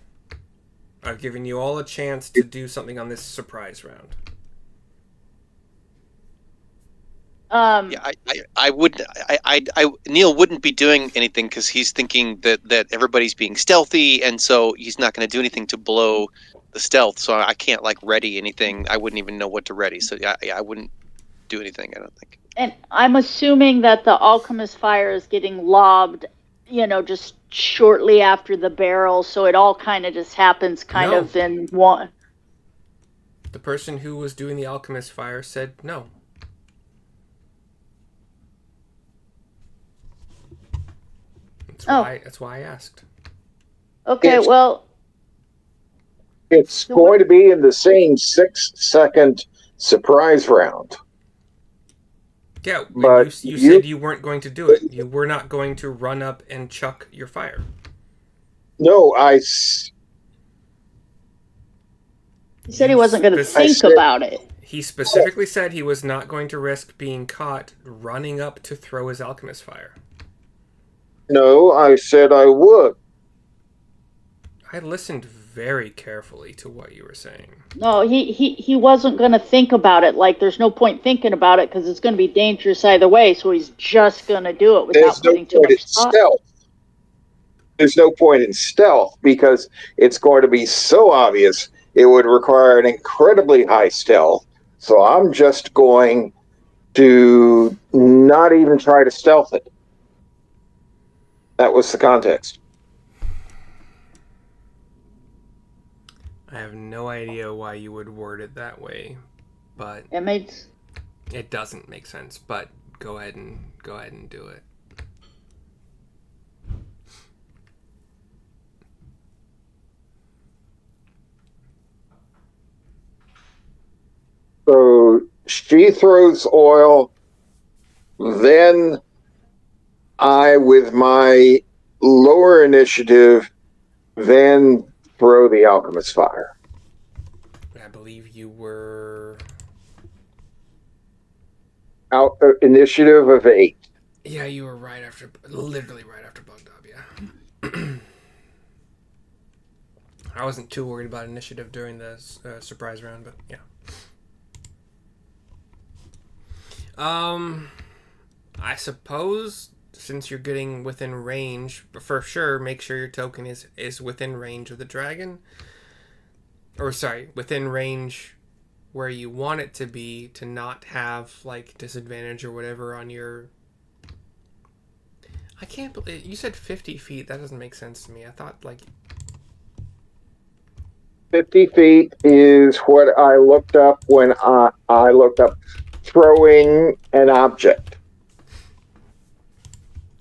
I've given you all a chance to do something on this surprise round. Yeah, Neil wouldn't be doing anything because he's thinking that everybody's being stealthy, and so he's not going to do anything to blow the stealth. So I can't ready anything. I wouldn't even know what to ready. So I wouldn't do anything. I don't think. And I'm assuming that the alchemist fire is getting lobbed, just shortly after the barrel, so it all kind of just happens of in one. The person who was doing the alchemist fire said no. That's why I asked. Okay, it's going to be in the same 6-second surprise round. Yeah, but you said you weren't going to do it. You were not going to run up and chuck your fire. No, he said he wasn't going to think about it. He specifically said he was not going to risk being caught running up to throw his alchemist fire. No, I said I would. I listened very carefully to what you were saying. No, he wasn't going to think about it. Like, there's no point thinking about it because it's going to be dangerous either way. So he's just going to do it without putting too much thought. There's no point in stealth because it's going to be so obvious. It would require an incredibly high stealth. So I'm just going to not even try to stealth it. That was the context. I have no idea why you would word it that way, but it doesn't make sense. But go ahead and do it. So she throws oil, then I, with my lower initiative, then throw the alchemist fire. I believe you were initiative of 8. Yeah, you were literally right after Bugdob. Yeah. I wasn't too worried about initiative during the surprise round, but yeah. I suppose since you're getting within range, for sure, make sure your token is within range of the dragon. Or sorry, within range where you want it to be to not have disadvantage or whatever on your... I can't believe... You said 50 feet. That doesn't make sense to me. I thought 50 feet is what I looked up when I looked up throwing an object.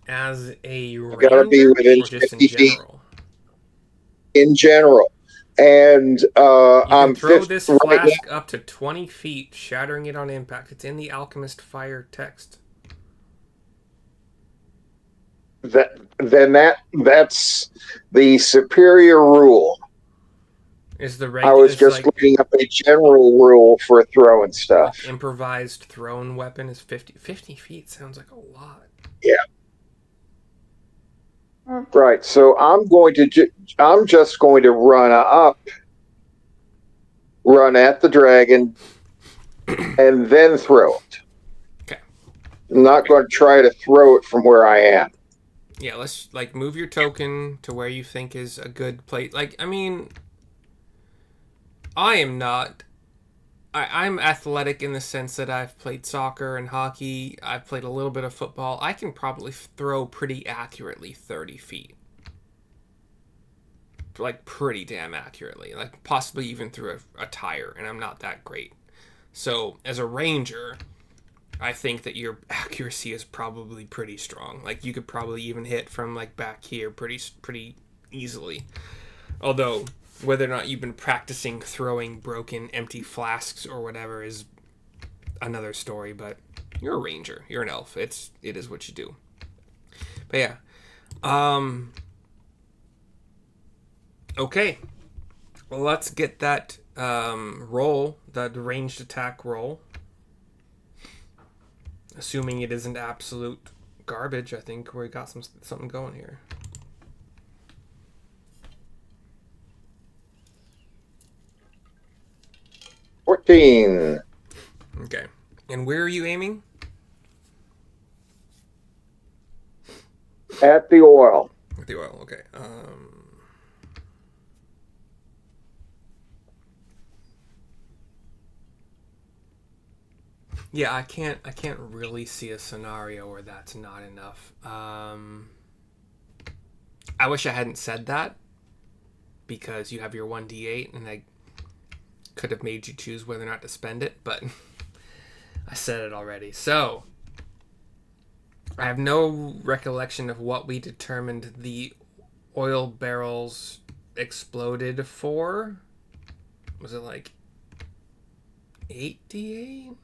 As a ranger, gotta be within or just 50 in general? In general. And you can I'm throw this flask up to 20 feet, shattering it on impact. It's in the Alchemist Fire text. then that's the superior rule. Is the I was just like, looking up a general rule for throwing stuff. like improvised thrown weapon is 50 feet sounds like a lot. Yeah. Right. So I'm just going to run at the dragon, and then throw it. Okay. I'm not going to try to throw it from where I am. Yeah, let's like move your token to where you think is a good place. Like, I mean, I am not. I'm athletic in the sense that I've played soccer and hockey. I've played a little bit of football. I can probably throw pretty accurately 30 feet. Like, pretty damn accurately. Like, possibly even through a tire, and I'm not that great. So, as a ranger, I think that your accuracy is probably pretty strong. Like, you could probably even hit from, like, back here pretty easily. Although, whether or not you've been practicing throwing broken empty flasks or whatever is another story, but you're a ranger. You're an elf. It is what you do. But yeah. Okay. Well, let's get that roll, that ranged attack roll. Assuming it isn't absolute garbage, I think we got something going here. $14. Okay. And where are you aiming? At the oil. At the oil, okay. Yeah, I can't really see a scenario where that's not enough. I wish I hadn't said that, because you have your 1d8 and I could have made you choose whether or not to spend it, but I said it already. So, I have no recollection of what we determined the oil barrels exploded for. Was it like 8d8?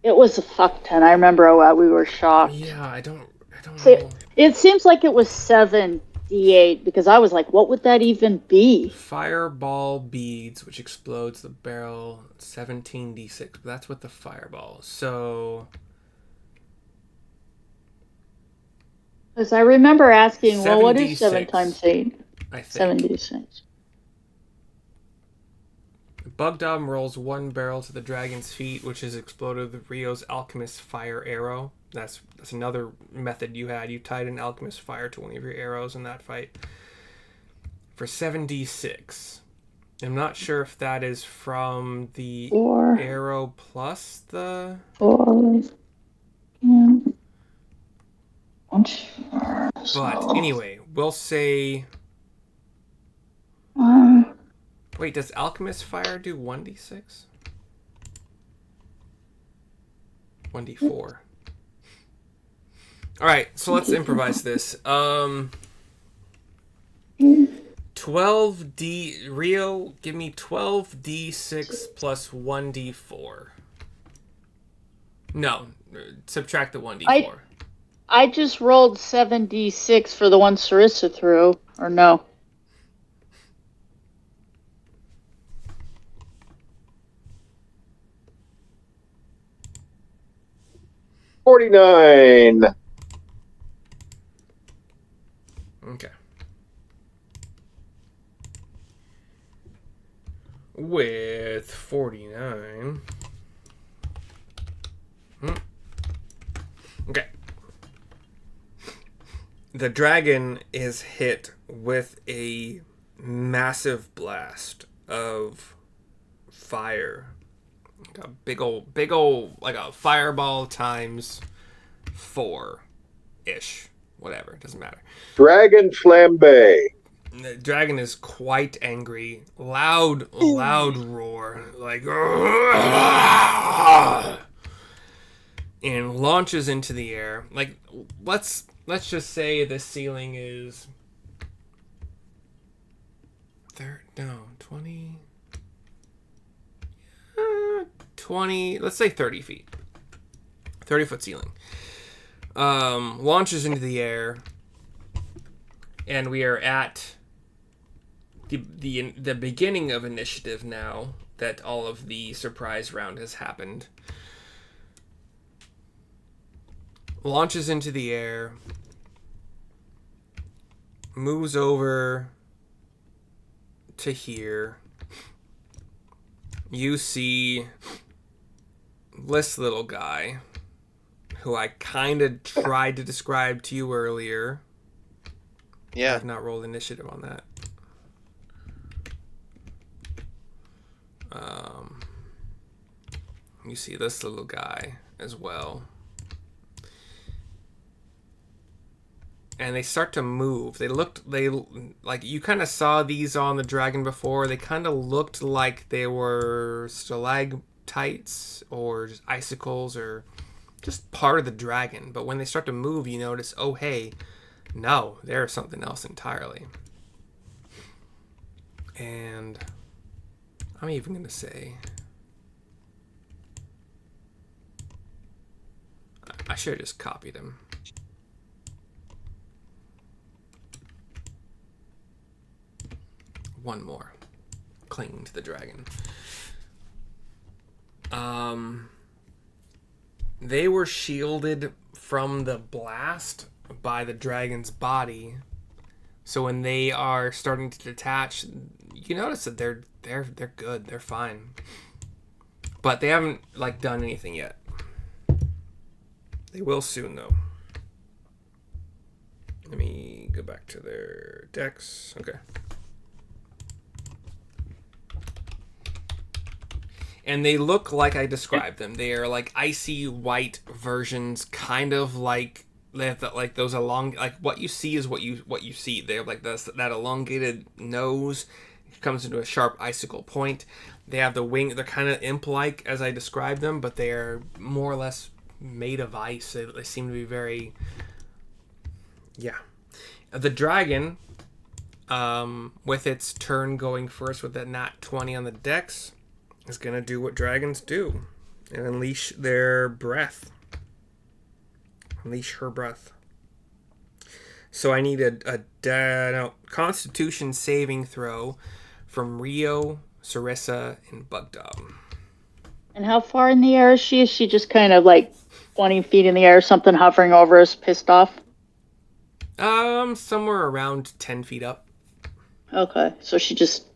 It was a fuck ton. I remember we were shocked. Yeah, I don't So know. it seems like it was 7d8 because I was like, what would that even be? Fireball beads, which explodes the barrel, 17d6. But that's with the fireball. So, Because I remember asking, well, what is 7 7d6, times 8? I think. 7d6. Bugdom rolls one barrel to the dragon's feet, which has exploded the Rio's alchemist fire arrow. That's another method you had. You tied an alchemist fire to one of your arrows in that fight. For 7d6. I'm not sure if that is from the 4. arrow plus the... 4. Yeah. But anyway, we'll say... Wait, does alchemist fire do 1d6? 1d4. Alright, so let's improvise this. 12d... Rio, give me 12d6 plus 1d4. No, subtract the 1d4. I just rolled 7d6 for the one Sarissa threw, or no? $49. Okay. With 49. Okay. The dragon is hit with a massive blast of fire. Like a big old, like a fireball times 4-ish. Whatever, it doesn't matter. Dragon flambe. The dragon is quite angry. Loud roar. Like... and launches into the air. Like, let's just say the ceiling is... 20... 20... Let's say 30 feet. 30-foot ceiling. launches into the air, and we are at the beginning of initiative now that all of the surprise round has happened. Launches into the air, moves over to here. You see this little guy who I kind of tried to describe to you earlier. Yeah. I've not rolled initiative on that. You see this little guy as well. And they start to move. They like, you kind of saw these on the dragon before. They kind of looked like they were stalactites or just icicles or just part of the dragon. But when they start to move, you notice, oh, hey, no, they're something else entirely. And I'm even going to say, I should have just copied him. One more. Clinging to the dragon. They were shielded from the blast by the dragon's body. So when they are starting to detach, you notice that they're good. They're fine. But they haven't like done anything yet. They will soon though. Let me go back to their decks. Okay. And they look like I described them. They are like icy white versions, kind of like they have like those like what you see is what you see. They have like that elongated nose. It comes into a sharp icicle point. They have the wing. They're kind of imp-like as I described them, but they are more or less made of ice. They seem to be very, yeah. The dragon, with its turn going first with that nat 20 on the dex, is going to do what dragons do and unleash their breath. Unleash her breath. So I need a Constitution saving throw from Rio, Sarissa, and Bugdog. And how far in the air is she? Is she just kind of like 20 feet in the air, something hovering over us, pissed off? Somewhere around 10 feet up. Okay, so she just...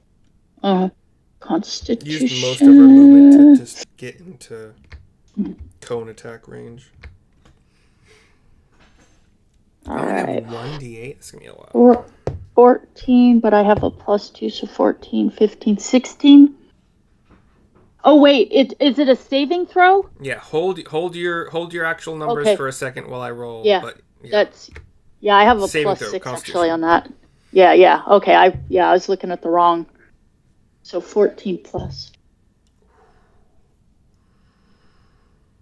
Constitution. Used most of her movement to just get into cone attack range. All I only right. have 1d8. It's going to be a lot. 14, but I have a +2, so 14, 15, 16. Oh wait, is it a saving throw? Yeah, hold your actual numbers for a second while I roll. Yeah, but, I have a saving +6 throw, actually on that. Yeah. Okay, I was looking at the wrong. So 14 plus.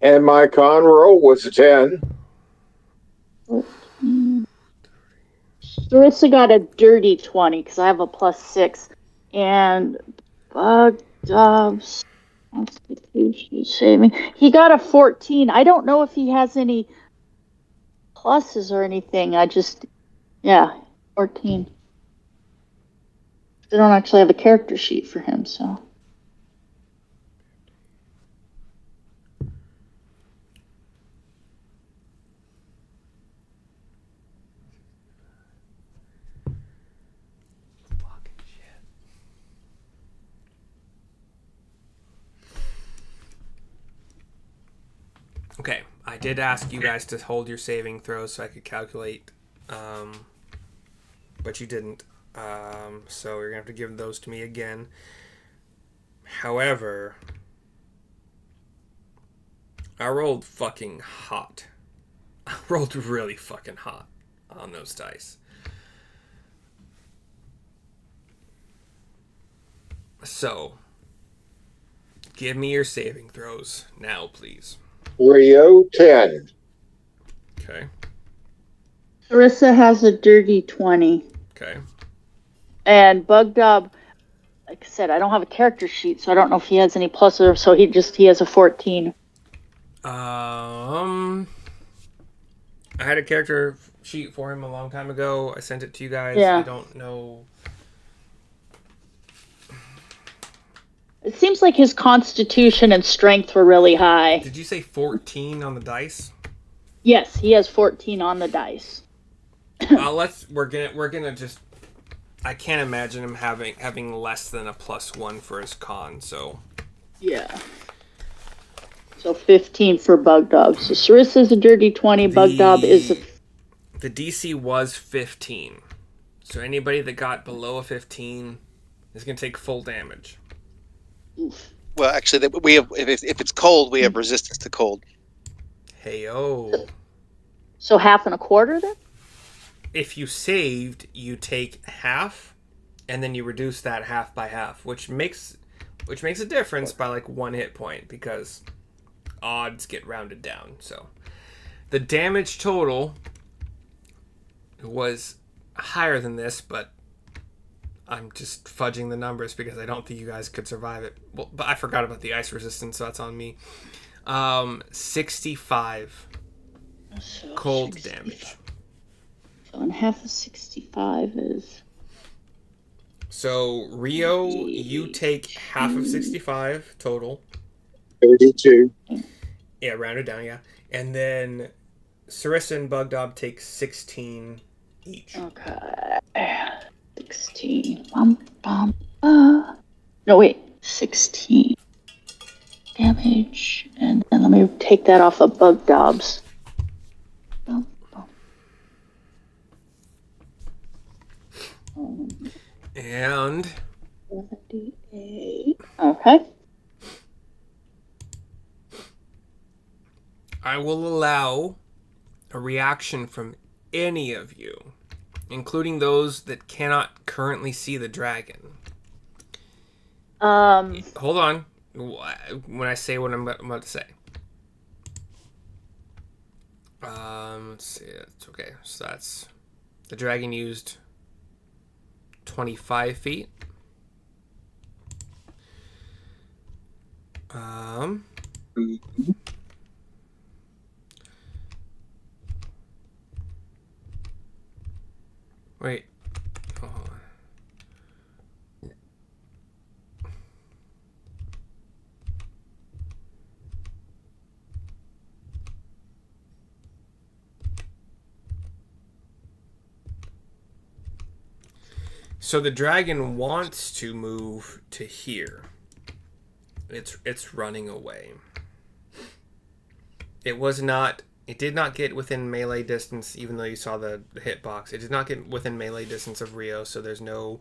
And my con roll was a 10. 14. Sarissa got a dirty 20 because I have a +6. And Bugdog's Constitution saving. He got a 14. I don't know if he has any pluses or anything. 14. They don't actually have a character sheet for him, so. Okay, I did ask you guys to hold your saving throws so I could calculate, but you didn't. So you're going to have to give those to me again. However, I rolled fucking hot. I rolled really fucking hot on those dice. So, give me your saving throws now, please. Rio 10. Okay. Sarissa has a dirty 20. Okay. And Bugdog, like I said, I don't have a character sheet, so I don't know if he has any pluses, so he has a 14. I had a character sheet for him a long time ago. I sent it to you guys. Yeah. I don't know. It seems like his constitution and strength were really high. Did you say 14 on the dice? Yes, he has 14 on the dice. We're gonna just. I can't imagine him having less than a +1 for his con. So. Yeah. So 15 for Bugdob. So Sarissa's a dirty 20. Bugdob is a... The DC was 15. So anybody that got below a 15 is going to take full damage. Oof. Well, actually, we have if it's cold, we have resistance to cold. Hey-o. So half and a quarter then? If you saved, you take half, and then you reduce that half by half, which makes a difference by like 1 hit point, because odds get rounded down. So the damage total was higher than this, but I'm just fudging the numbers because I don't think you guys could survive it. Well, but I forgot about the ice resistance, so that's on me. 65 So cold 65. damage. So and half of 65 is... So Rio, you take half of 65 total. 32. Yeah, rounded down, yeah. And then Sarissa and Bugdob take 16 each. Okay. 16. No, wait. 16 damage. And then let me take that off of Bugdob's. And 78. Okay. I will allow a reaction from any of you, including those that cannot currently see the dragon. Hold on. When I say what I'm about to say. Let's see. It's okay. So that's... The dragon used 25 feet. Wait. Oh, hold on. So the dragon wants to move to here. It's running away. It did not get within melee distance, even though you saw the hitbox. It did not get within melee distance of Rio, so there's no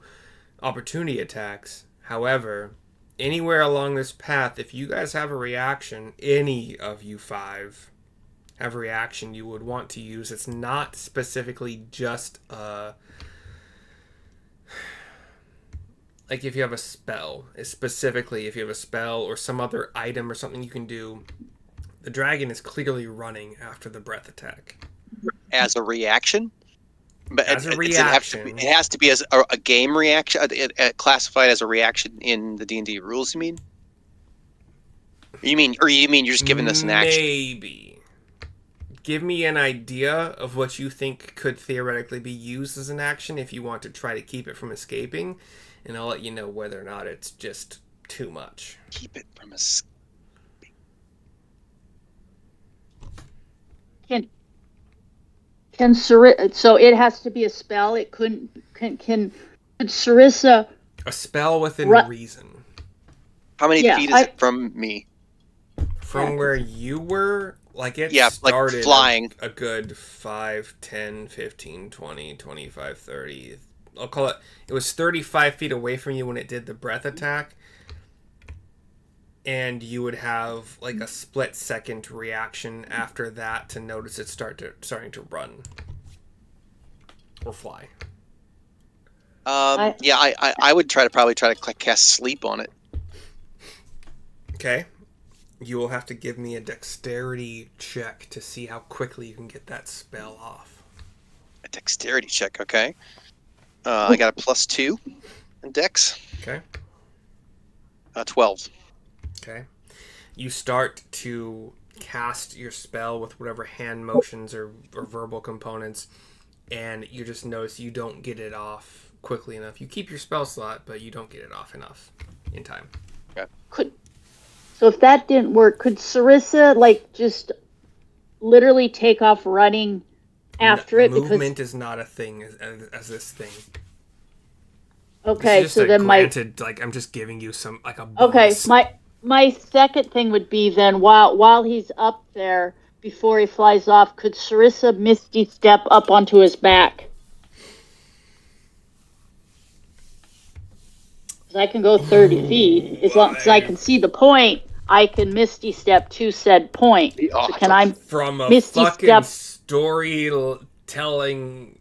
opportunity attacks. However, anywhere along this path, if you guys have a reaction, any of you 5 have a reaction you would want to use. It's not specifically just like if you have a spell. It's specifically if you have a spell or some other item or something you can do. The dragon is clearly running after the breath attack. As a reaction? But As a reaction. It has to be as a game reaction, classified as a reaction in the D&D rules, you mean? You mean you're just giving us an action? Maybe. Give me an idea of what you think could theoretically be used as an action if you want to try to keep it from escaping, and I'll let you know whether or not it's just too much. Keep it from escaping. Can Sarissa... So it has to be a spell. It couldn't... Could Sarissa... A spell within reason. How many feet is it from me? From where you were? Like it like started flying. A good 5, 10, 15, 20, 25, 30. I'll call it... It was 35 feet away from you when it did the breath attack. And you would have like a split-second reaction after that to notice it starting to run. Or fly. I would probably try to cast sleep on it. Okay. You will have to give me a dexterity check to see how quickly you can get that spell off. A dexterity check, okay. I got a +2 in dex. Okay. 12. Okay. You start to cast your spell with whatever hand motions or verbal components, and you just notice you don't get it off quickly enough. You keep your spell slot, but you don't get it off enough in time. So if that didn't work, could Sarissa like just literally take off running after it? Movement is not a thing as this thing. Okay, this is just so then granted, like I'm just giving you some like a bonus. Okay, my second thing would be then while he's up there before he flies off, could Sarissa Misty step up onto his back? Because I can go 30 feet as long as I can see the point. I can Misty step to said point. Awesome. So can I from a Misty fucking step storytelling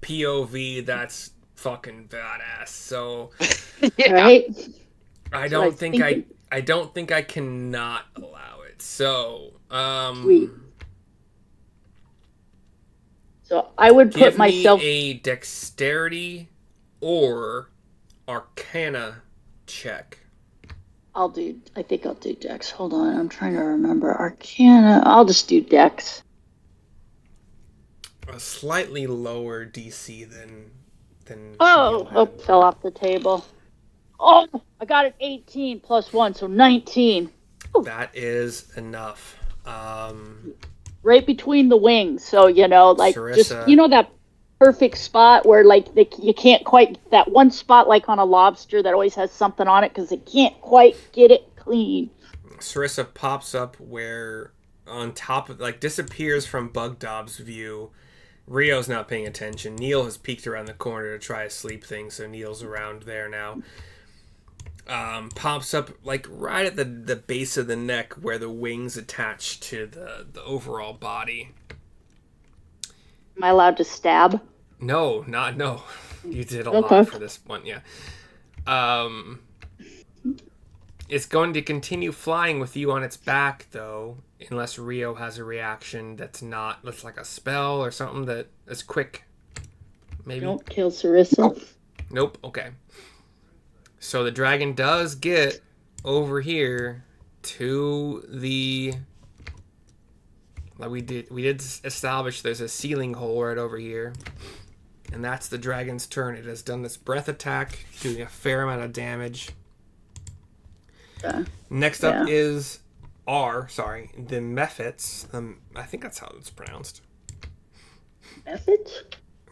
POV? That's fucking badass. So Yeah. right? I don't think I cannot allow it. So Sweet. So I would put give myself. me a dexterity or arcana check. I think I'll do Dex. Hold on, I'm trying to remember. Arcana. I'll just do Dex. A slightly lower DC than Oh, fell off the table. Oh, I got an 18 plus 1, so 19. That is enough. Right between the wings. So, like, Sarissa. just, that perfect spot where, like, you can't quite, that one spot, like on a lobster that always has something on it because it can't quite get it clean. Sarissa pops up where on top of, like, disappears from Bugdob's view. Rio's not paying attention. Neil has peeked around the corner to try a sleep thing, so Neil's around there now. Pops up like right at the base of the neck where the wings attach to the overall body. Am I allowed to stab? No. You did a lot for this one, yeah. It's going to continue flying with you on its back, though, unless Rio has a reaction that's like a spell or something that is quick. Maybe. Don't kill Sarissa. Nope. Okay. So the dragon does get over here to the. Like we did establish there's a ceiling hole right over here, and that's the dragon's turn. It has done this breath attack, doing a fair amount of damage. Next up is the Mephits. I think that's how it's pronounced. Mephits?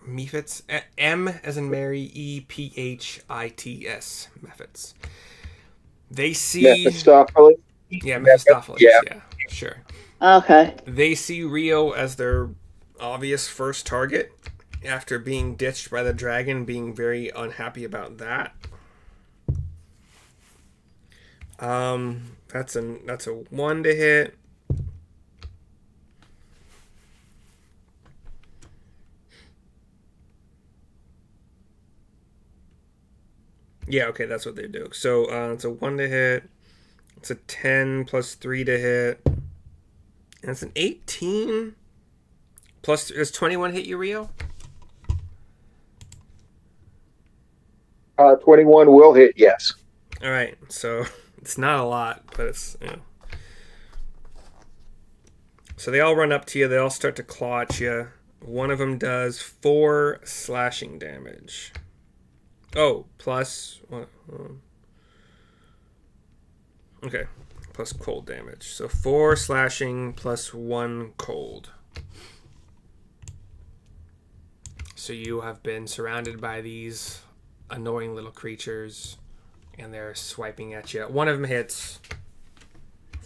Mephits. M as in Mary, EPHITS. Mephits. They see. Mephistopheles? Yeah, Mephistopheles. Yeah, sure. Okay. They see Rio as their obvious first target after being ditched by the dragon, being very unhappy about that. That's a 1 to hit. Yeah, okay, that's what they do. So it's a 1 to hit. It's a 10 plus 3 to hit. And it's an 18 plus. Does 21 hit you, Rio? 21 will hit, yes. All right, so it's not a lot, but it's, So they all run up to you. They all start to claw at you. One of them does 4 slashing damage. Oh, plus... Okay, plus cold damage. So 4 slashing plus 1 cold. So you have been surrounded by these annoying little creatures, and they're swiping at you. One of them hits.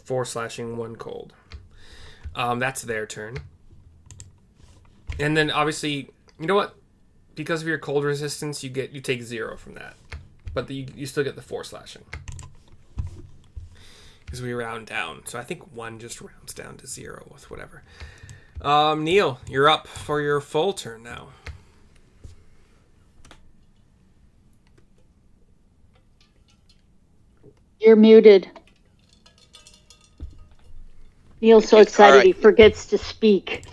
4 slashing, 1 cold. That's their turn. And then obviously, you know what? Because of your cold resistance, you take 0 from that, but you still get the 4 slashing because we round down. So I think 1 just rounds down to 0 with whatever. Neil, you're up for your full turn now. You're muted. Neil's so excited he forgets to speak.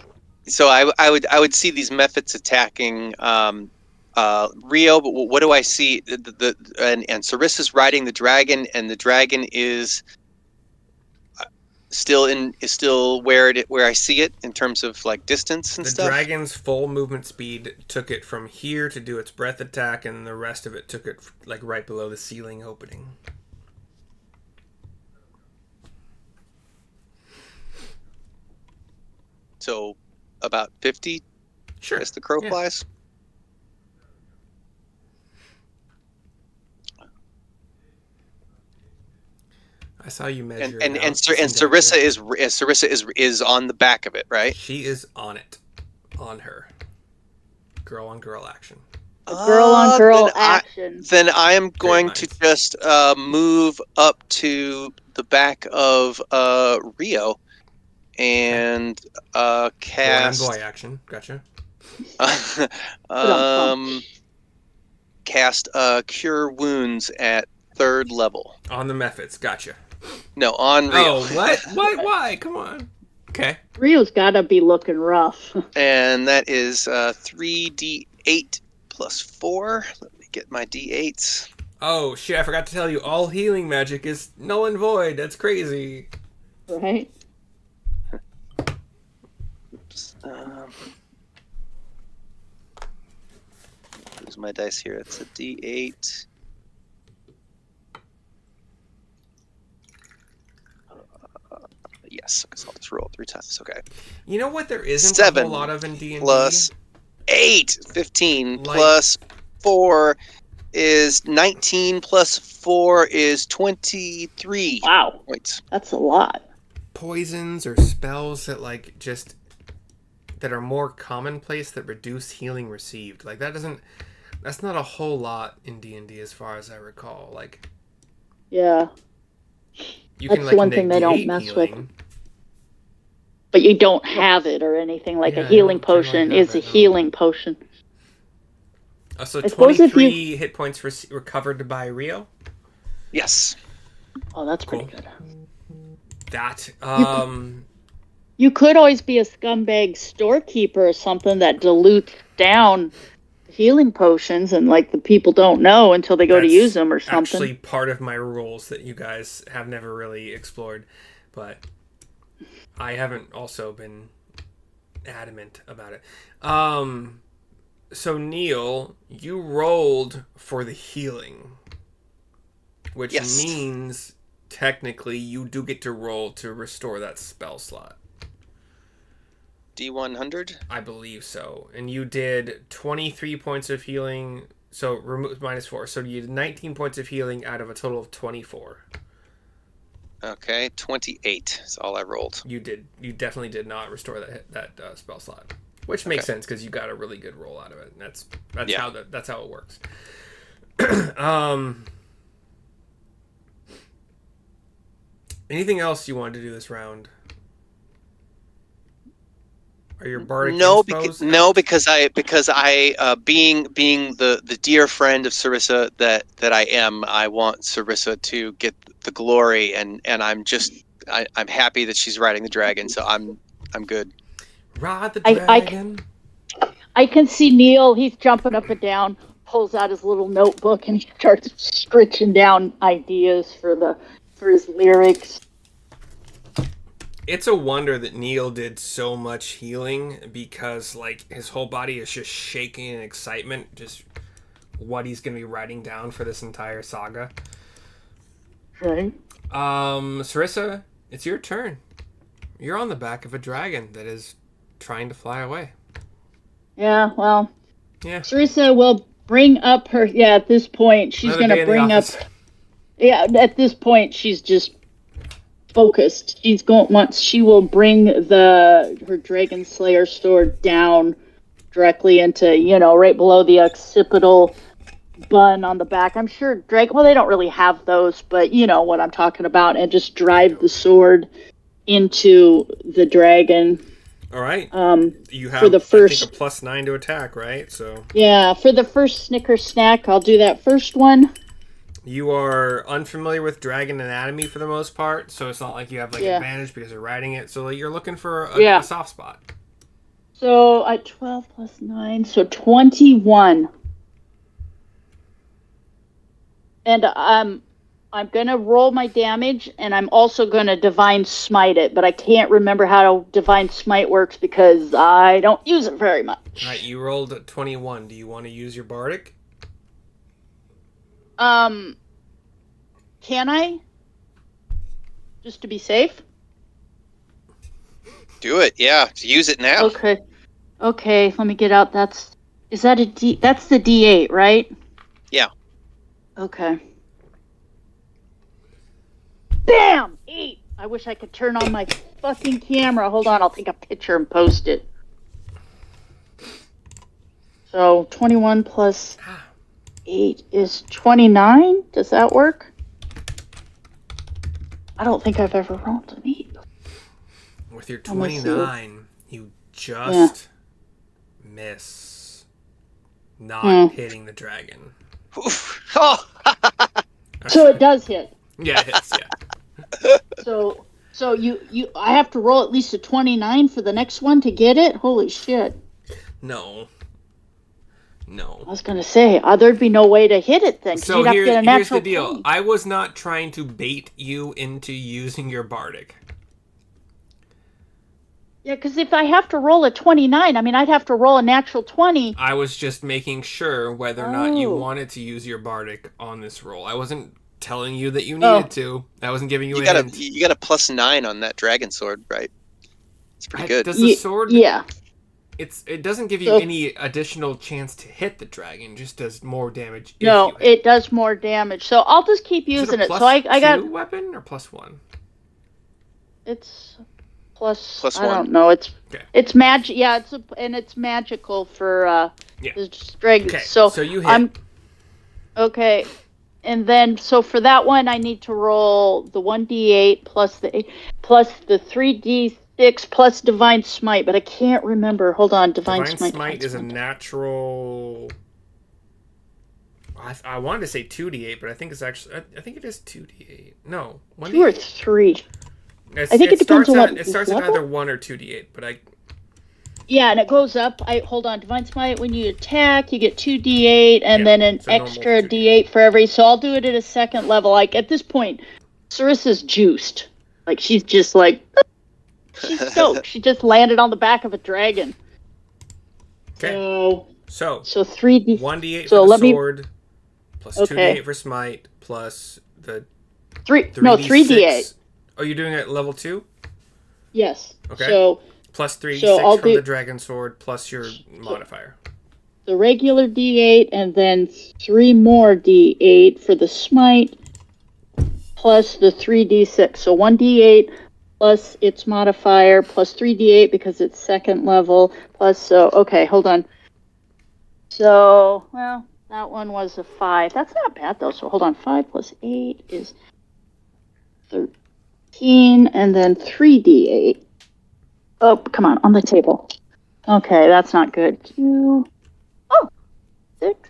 So I would see these Mephits attacking Rio, but what do I see? And Sarissa's riding the dragon, and the dragon is still where I see it in terms of like distance and The stuff. dragon's full movement speed took it from here to do its breath attack, and the rest of it took it like right below the ceiling opening. So about 50 Sure. as the crow Yeah. flies. I saw you measure. And it out. Sarissa is on the back of it, right? She is on it, on her. Girl on girl action. Girl on girl action. Then I am going to minds. just move up to the back of Rio and cast Boy on boy action. Gotcha. cast Cure Wounds at 3rd level. On the methods. Gotcha. No, on Rio. Oh, what? Why? Come on. Okay. Rio's gotta be looking rough. And that is 3d8 plus 4. Let me get my d8s. Oh, shit, I forgot to tell you, all healing magic is null and void. That's crazy. Right? Oops. Lose my dice here. It's a d8. Yes, because I'll just roll 3 times. Okay. You know what there isn't a 7 whole lot of in D&D? plus 8, 15 Like- plus 4 is 19 plus 4 is 23 Wow, points. that's a lot. Poisons or spells that, like, just... that are more commonplace that reduce healing received. Like, that doesn't... That's not a whole lot in D&D as far as I recall. Like, Yeah, you That's can, the like, one thing they don't negate mess with. healing. but you don't have it or anything. Like Yeah, a I healing don't generally potion have is a it, no. healing potion. So I suppose if 23 hit points recovered by Rio? Yes. Oh, that's Cool. pretty good. That, You could always be a scumbag storekeeper or something that dilutes down healing potions, and like the people don't know until they go to that's use them or something. actually part of my rules that you guys have never really explored, but I haven't also been adamant about it. So Neil, you rolled for the healing, which Yes. means technically you do get to roll to restore that spell slot. D100. I believe so. And you did 23 points of healing, so remove -4. So you did 19 points of healing out of a total of 24. Okay, 28 is all I rolled. You definitely did not restore that spell slot, which makes Okay. sense because you got a really good roll out of it. And that's Yeah. that's how it works. Anything else you wanted to do this round? Are your bardic inspos because I being the dear friend of Sarissa that I am, I want Sarissa to get the glory, and I'm happy that she's riding the dragon, so I'm good. Ride the I- dragon. I can see Neil. He's jumping up and down, pulls out his little notebook, and he starts stretching down ideas for his lyrics. It's a wonder that Neil did so much healing, because like his whole body is just shaking in excitement, just what he's going to be writing down for this entire saga. Right. Sarissa, it's your turn. You're on the back of a dragon that is trying to fly away. Yeah. Well, Yeah. Sarissa will bring up her. Yeah. At this point, she's Another day gonna in the bring up. office. Yeah. At this point, she's just focused. She will bring her Dragon Slayer sword down directly into, right below the occipital bun on the back. I'm sure well, they don't really have those, but you know what I'm talking about, and just drive the sword into the dragon. All right. You have for the first, I think, a +9 to attack, right? So yeah, for the first Snicker snack, I'll do that first one. you are unfamiliar with dragon anatomy for the most part, so it's not like you have like advantage because you're riding it. So like, you're looking for a soft spot. So at 12 plus 9, so 21. And I'm gonna roll my damage, and I'm also gonna divine smite it, but I can't remember how divine smite works because I don't use it very much. All right, you rolled a 21. Do you want to use your bardic? Can I? Just to be safe? Do it, yeah. Use it now. Okay. Okay, let me get out. Is that a D? That's the D8, right? Yeah. Okay. Bam! 8! I wish I could turn on my fucking camera. Hold on, I'll take a picture and post it. So, 21 plus 8 is 29? Does that work? I don't think I've ever rolled an 8. With your 29, you just miss not hitting the dragon. Oof. Oh. So it does hit. Yeah, it hits, yeah. So I have to roll at least a 29 for the next one to get it? Holy shit. No. I was going to say, there'd be no way to hit it then. So you'd have to get a here's the natural deal. 20. I was not trying to bait you into using your bardic. Yeah, because if I have to roll a 29, I mean, I'd have to roll a natural 20. I was just making sure whether or not you wanted to use your bardic on this roll. I wasn't telling you that you needed to. I wasn't giving you a hint. You got a +9 on that dragon sword, right? It's pretty good. Does the sword... Yeah. It doesn't give you any additional chance to hit the dragon. It just does more damage. No, it does more damage. So I'll just keep using it. So I got weapon or +1. It's plus +1. I don't know. It's magic. Yeah, it's magical for the dragon. Okay, so you hit. Okay. And then so for that one I need to roll the 1d8 plus the 3d6 plus divine smite, but I can't remember. Hold on, divine smite is a natural. I wanted to say 2d8, but I think it's actually I think it is 2d8. No, 1d8. 2 or 3. I think it depends on what it starts at either 1 or 2d8, but I. Yeah, and it goes up. Hold on, divine smite. When you attack, you get 2d8, and then an extra d8 for every. So I'll do it at a second level. Like at this point, Sarissa's juiced. Like she's just like. She's stoked. She just landed on the back of a dragon. Okay. So 3d. 1d8 for the sword, plus 2d8 for smite, plus the 3d8. Oh, you're doing it at level 2? Yes. Okay. So plus 3d6 from the dragon sword, plus your modifier. The regular d8, and then 3 more d8 for the smite, plus the 3d6. So 1d8 plus its modifier, plus 3d8 because it's second level, plus, okay, hold on. So, well, that one was a 5. That's not bad, though. So hold on, 5 plus 8 is 13, and then 3d8. Oh, come on the table. Okay, that's not good. 2, 6,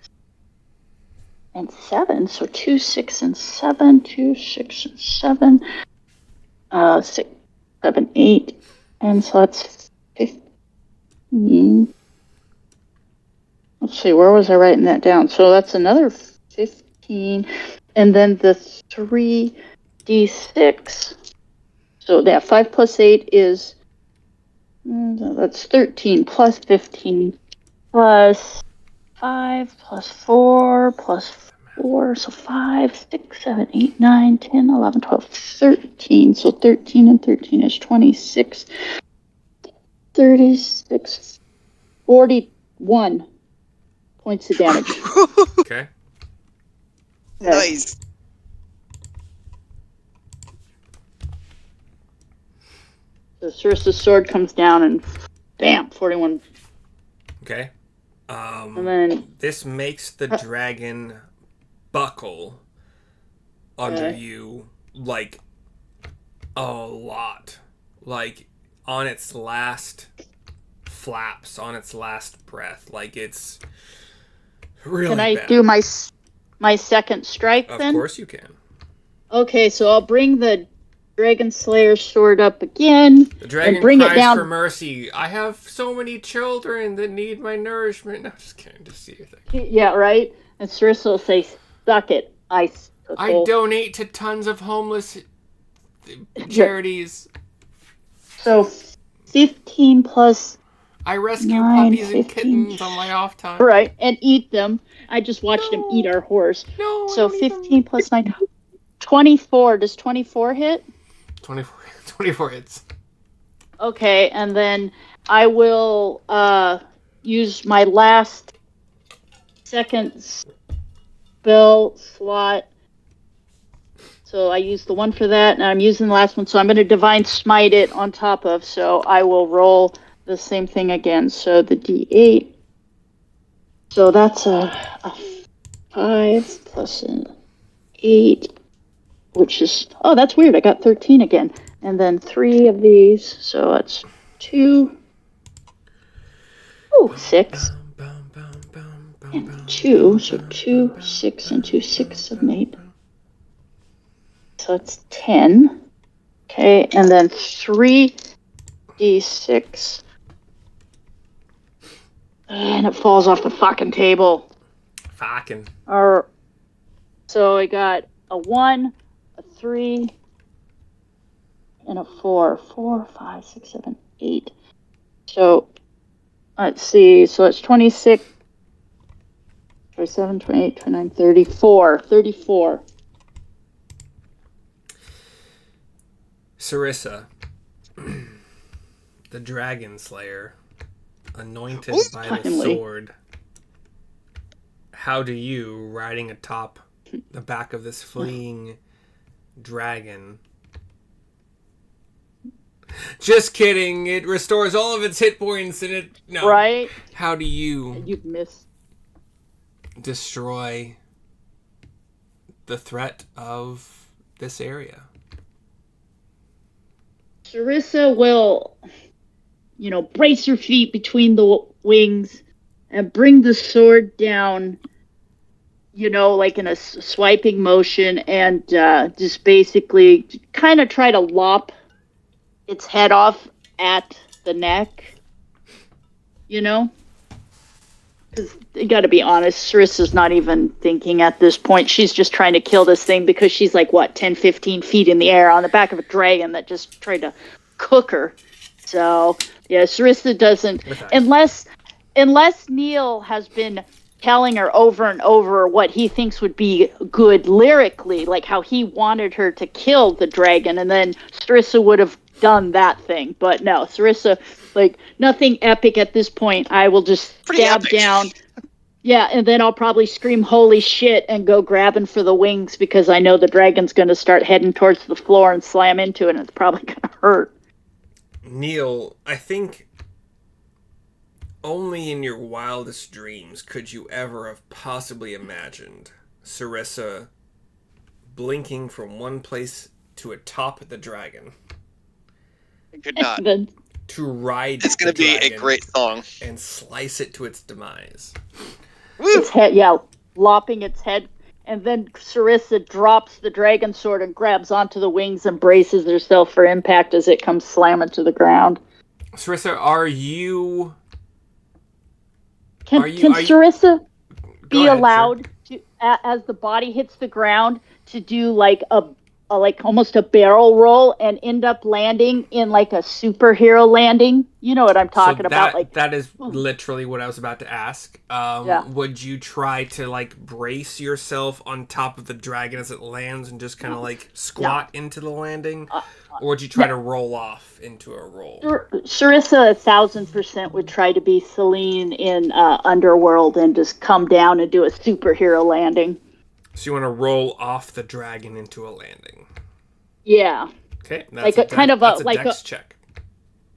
and 7. So 2, 6, and 7. 2, 6, and 7. 6, 7, 8. And so that's 15. Let's see, where was I writing that down? So that's another 15. And then the 3d6. So that 5 plus 8 is, that's 13 plus 15 plus 5 plus 4 plus 4. So 5, 6, 7, 8, 9, 10, 11, 12, 13. So 13 and 13 is 26. 36, 41 points of damage. Okay. Nice. So Sarissa's sword comes down and bam, 41. Okay. And then this makes the dragon buckle under you like a lot. Like on its last flaps, on its last breath. Like it's really Can I bad. do my second strike then? Of course you can. Okay, so I'll bring the Dragon Slayer sword up again. The dragon and bring cries it down. for mercy. I have so many children that need my nourishment. No, just kidding. Just see your thing. Yeah, right? And Sarissa will say, suck it. I I donate to tons of homeless charities. So 15 plus I rescue 9, puppies 15. and kittens on my off time. Right, and eat them. I just watched him eat our horse. No, So 15 plus 9, 24. Does 24 hit? 24 hits. Okay, and then I will use my last second spell slot. So I used the one for that, and I'm using the last one. So I'm going to Divine Smite it on top of. So I will roll the same thing again. So the D8. So that's a 5 plus an 8, which is... Oh, that's weird. I got 13 again. And then 3 of these. So that's 2. Oh, 6. And 2. So 2, 6, and 2, 6, 7, 8. So it's 10. Okay, and then 3d6. And it falls off the fucking table. Fucking. So I got a 1, a 3, and a 4. 4, 5, 6, 7, 8. So let's see. So it's 26, 27, 28, 29, 34. 34. Sarissa, the Dragon Slayer, anointed by the Finally. sword. How do you, riding atop the back of this fleeing dragon... Just kidding. It restores all of its hit points and it... No. Right? How do you You've missed. destroy the threat of this area? Sarissa will, brace her feet between the wings and bring the sword down, like in a swiping motion, and just basically kind of try to lop its head off at the neck, Because you got to be honest, Sarissa's not even thinking at this point. She's just trying to kill this thing because she's like, 10, 15 feet in the air on the back of a dragon that just tried to cook her. So, yeah, Sarissa doesn't... Unless Neil has been telling her over and over what he thinks would be good lyrically, like how he wanted her to kill the dragon, and then Sarissa would have done that thing. But no, Sarissa, nothing epic at this point. I will just stab down. Yeah, and then I'll probably scream holy shit and go grabbing for the wings because I know the dragon's going to start heading towards the floor and slam into it, and it's probably going to hurt. Neil, I think only in your wildest dreams could you ever have possibly imagined Sarissa blinking from one place to atop the dragon. I could not. To ride it's going to be a great song. And slice it to its demise. Its head, yeah, lopping its head. And then Sarissa drops the dragon sword and grabs onto the wings and braces herself for impact as it comes slamming to the ground. Sarissa, are you... Can Sarissa be allowed to, as the body hits the ground, to do like almost a barrel roll and end up landing in like a superhero landing? You know what I'm talking about. That is literally what I was about to ask. Would you try to brace yourself on top of the dragon as it lands and just kind of squat into the landing? Or would you try to roll off into a roll? Sarissa 1,000% would try to be Celine in Underworld and just come down and do a superhero landing. So you want to roll off the dragon into a landing? Yeah. Okay. That's a dex check.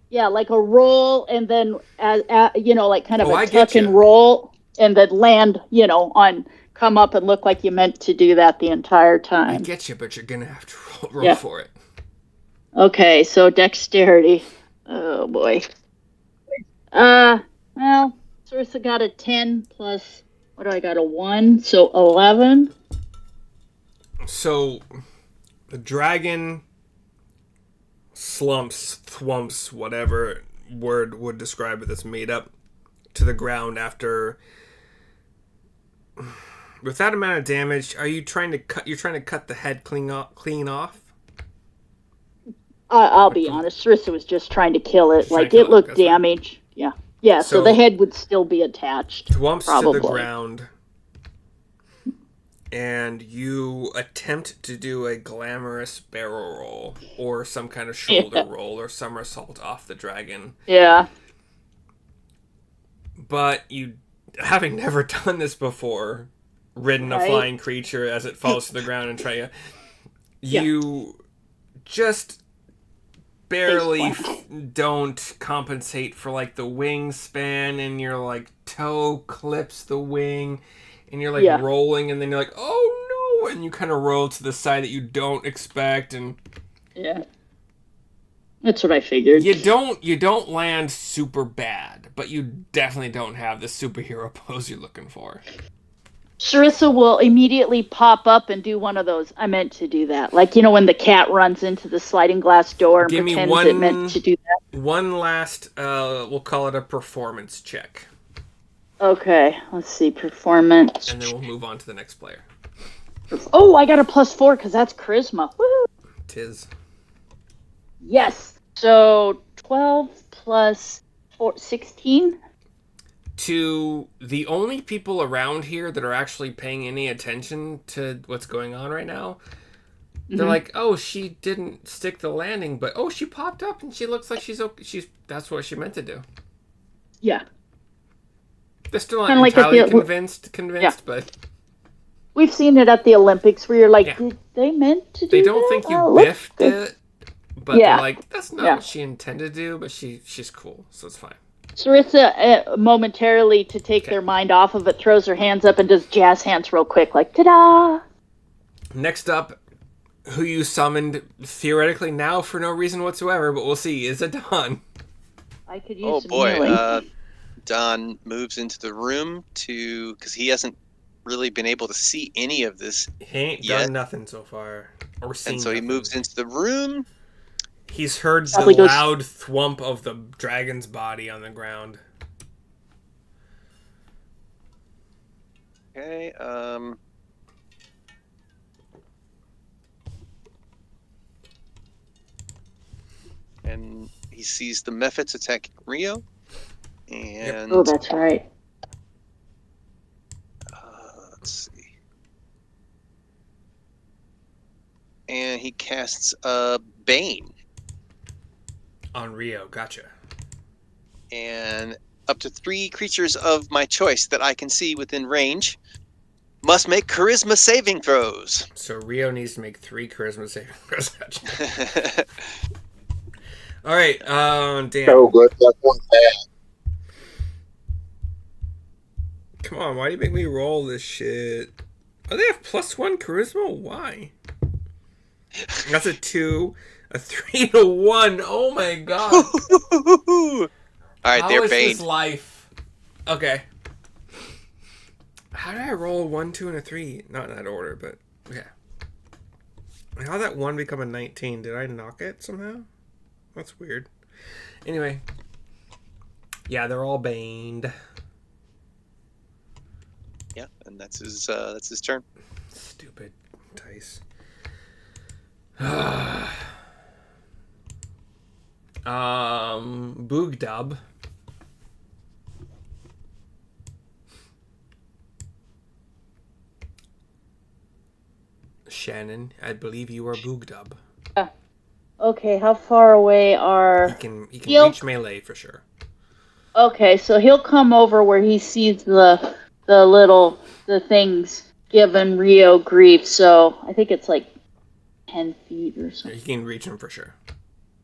Yeah, like a roll, and then a tuck and you. roll, and then land. Come up and look like you meant to do that the entire time. I get you, but you're gonna have to roll for it. Okay, so dexterity. Oh boy. Well, Sarissa got a 10 plus. What do I got? A 1, so 11. So, the dragon slumps, thwumps, whatever word would describe it that's made up, to the ground after with that amount of damage, are you trying to cut? You're trying to cut the head clean off. I'll be honest. Sarissa was just trying to kill it. Just trying Like, to kill it it, looked that's fine. damaged. Yeah. Yeah, so the head would still be attached. Thwumps probably. to the ground. And you attempt to do a glamorous barrel roll. Or some kind of shoulder roll. Or somersault off the dragon. Yeah. But you, having never done this before, ridden a flying creature as it falls to the ground and try to... You just barely don't compensate for like the wingspan, and your like toe clips the wing, and you're like rolling, and then you're like, oh no, and you kind of roll to the side that you don't expect, and that's what I figured. You don't land super bad, but you definitely don't have the superhero pose you're looking for. Sarissa will immediately pop up and do one of those. I meant to do that. Like, you know, when the cat runs into the sliding glass door and pretends it meant to do that. One last, we'll call it a performance check. Okay, let's see. Performance. And then we'll move on to the next player. Oh, I got a +4 because that's charisma. Woo! Tis. Yes. So 12 plus 4, 16. To the only people around here that are actually paying any attention to what's going on right now, they're like, "Oh, she didn't stick the landing, but oh, she popped up and she looks like she's okay. That's what she meant to do." Yeah. They're still not entirely convinced, but we've seen it at the Olympics where you're like, did they meant to do They don't that? think you biffed it, but they're like, that's not what she intended to do, but she's cool, so it's fine. Sarissa, momentarily to take their mind off of it, throws her hands up and does jazz hands real quick, like, ta-da! Next up, who you summoned, theoretically now for no reason whatsoever, but we'll see, is Don. I could use some healing. Don moves into the room because he hasn't really been able to see any of this He ain't done nothing so far. Or seen and so he moves into the room. He's heard the loud thwump of the dragon's body on the ground. Okay, and he sees the Mephits attacking Rio. And oh, that's right. Let's see. And he casts a Bane. On Rio, gotcha. And up to 3 creatures of my choice that I can see within range must make charisma saving throws. So Rio needs to make 3 charisma saving throws. All right, Dan. Oh, good. That's one bad. Come on, why do you make me roll this shit? Oh, they have +1 charisma? Why? That's a 2. A 3 to 1. Oh my god. All right, How they're is Bane. This life? Okay. How did I roll a 1, 2, and a 3? Not in that order, but yeah. How did that 1 become a 19? Did I knock it somehow? That's weird. Anyway. Yeah, they're all baned. Yeah, and that's his turn. Stupid dice. Boogdub. Shannon, I believe you are Boogdub. Okay, how far away are... He can reach melee for sure. Okay, so he'll come over where he sees the things giving Rio grief, so I think it's like 10 feet or something. He can reach him for sure.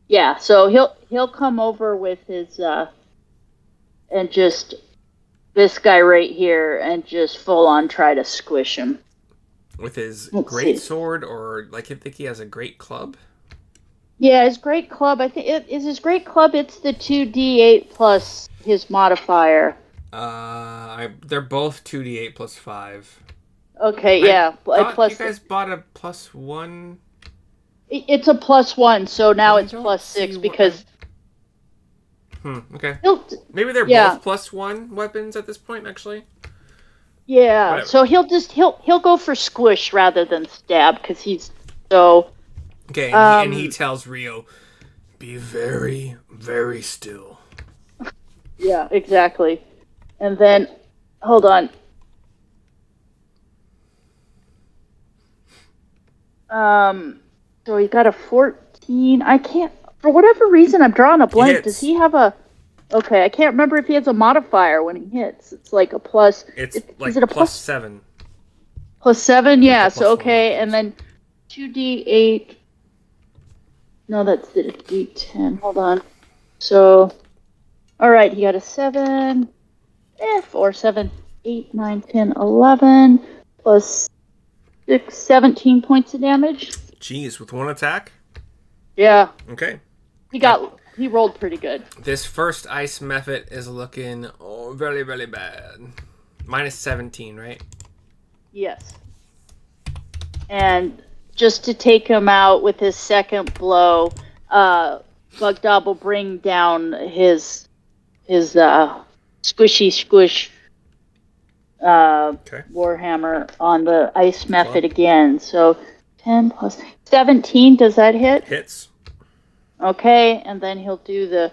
Yeah, so he'll come over with his and just this guy right here and just full on try to squish him. With his great sword, or like I think he has a great club? Yeah, his great club, I think it is his great club, it's the 2d8 plus his modifier. They're both 2d8 plus 5. Okay, yeah. Plus you guys bought a +1. It's a +1, so now it's +6 because. Okay. Maybe they're both +1 weapons at this point, actually. Yeah. Whatever. So he'll go for squish rather than stab because he's so. Okay, and he tells Rio, "Be very, very still." Yeah, exactly. And then, hold on. So he got a 14. I can't, for whatever reason, I'm drawing a blank. hits. Does he have a? Okay, I can't remember if he has a modifier when he hits. It's like a plus. It's like is it a plus plus 7. plus 7? Yeah. the So plus one okay, that and then 2d8. No, that's the d10. Hold on. So, all right, he got a 7. 4, 7, 8, 9, 10, 11, plus 6, 17 points of damage. Jeez, with one attack? Yeah, Okay. he rolled pretty good. This first ice method is looking very, very bad. Minus 17, right? Yes. And just to take him out with his second blow, Bugdob will bring down his squishy squish Warhammer on the ice method again. So 10 plus 17, does that hit? Hits. Okay, and then he'll do the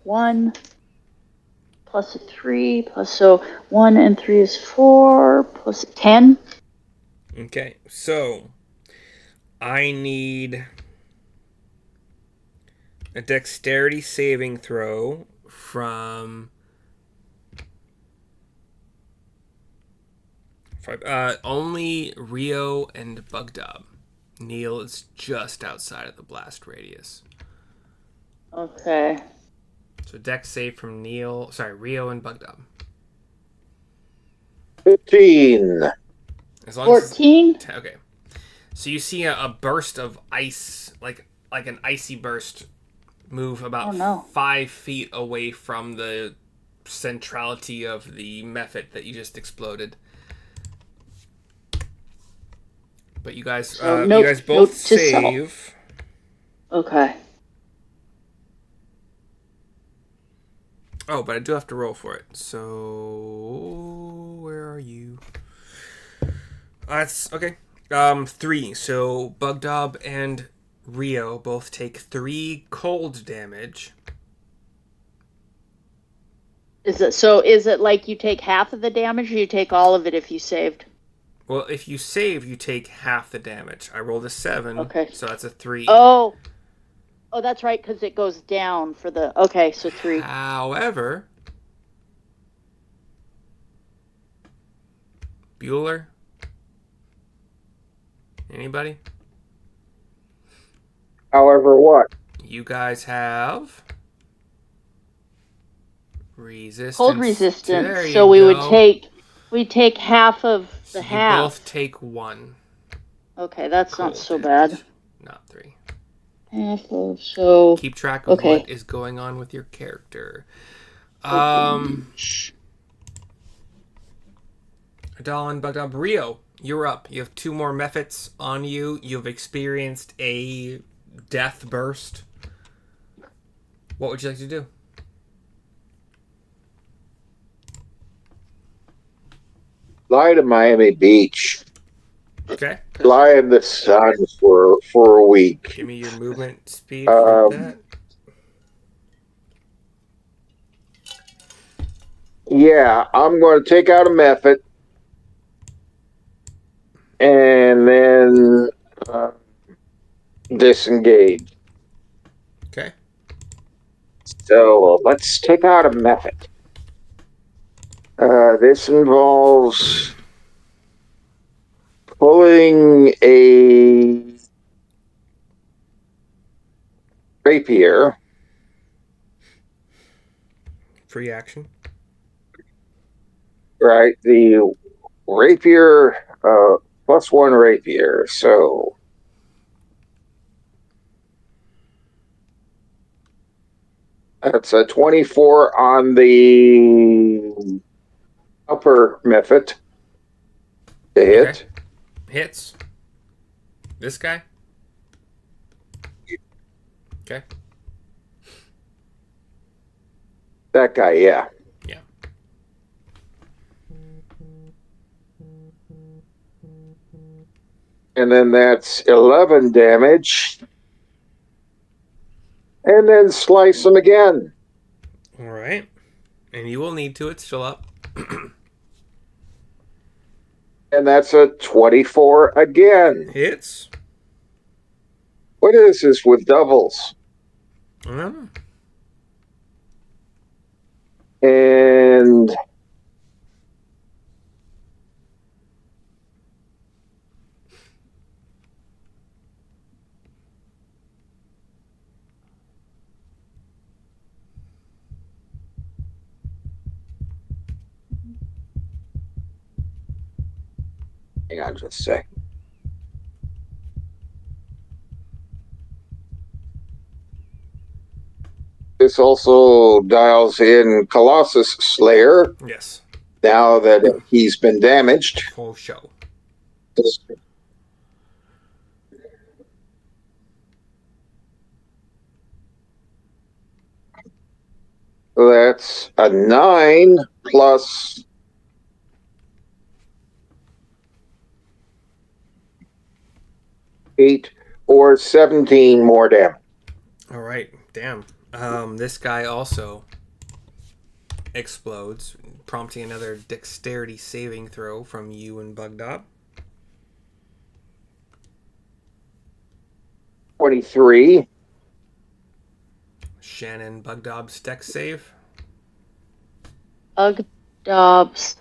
1 plus a 3 plus, so 1 and 3 is 4 plus 10. Okay, so I need a dexterity saving throw from only Rio and Bugdob. Neil is just outside of the blast radius. Okay. So dex save from Rio and Bugdob. 15. As long 14? as okay. So you see a burst of ice, like an icy burst, move about 5 feet away from the centrality of the method that you just exploded. But you guys, So you guys both save. Okay. Oh, but I do have to roll for it. So where are you? That's okay. 3. So Bugdob and Rio both take 3 cold damage. Is it like you take half of the damage, or you take all of it if you saved? Well, if you save, you take half the damage. I rolled a 7, Okay. so that's a 3. Oh, that's right, because it goes down for the. Okay, so 3. However, Bueller? Anybody? However, what? You guys have resistance. Cold resistance. There So you we go. would take half of the So you half. both take 1. Okay, that's cold not so damage. bad. Not 3. Half of, so Keep track of what is going on with your character. Adal and Bugdob. Rio, you're up. You have 2 more methods on you. You've experienced a death burst. What would you like to do? Lie to Miami Beach. Okay. Lie in the sun for a week. Give me your movement speed for that. Yeah, I'm going to take out a method and then disengage. Okay. So let's take out a method. This involves pulling a rapier. Free action. Right, the rapier, +1 rapier, so that's a 24 on the upper method to hit. Okay. Hits. This guy? Okay. That guy, yeah. Yeah. And then that's 11 damage. And then slice him again. All right. And you will need to. It's still up. And that's a 24 again. Hits. What is this with doubles? I don't know. And hang on just a sec. This also dials in Colossus Slayer Yes. now that he's been damaged. Full show. So that's a 9 plus 8 or 17 more damage. All right. Damn. This guy also explodes, prompting another dexterity saving throw from you and Bugdob. 23. Shannon, Bugdob's dex save. Bugdob's.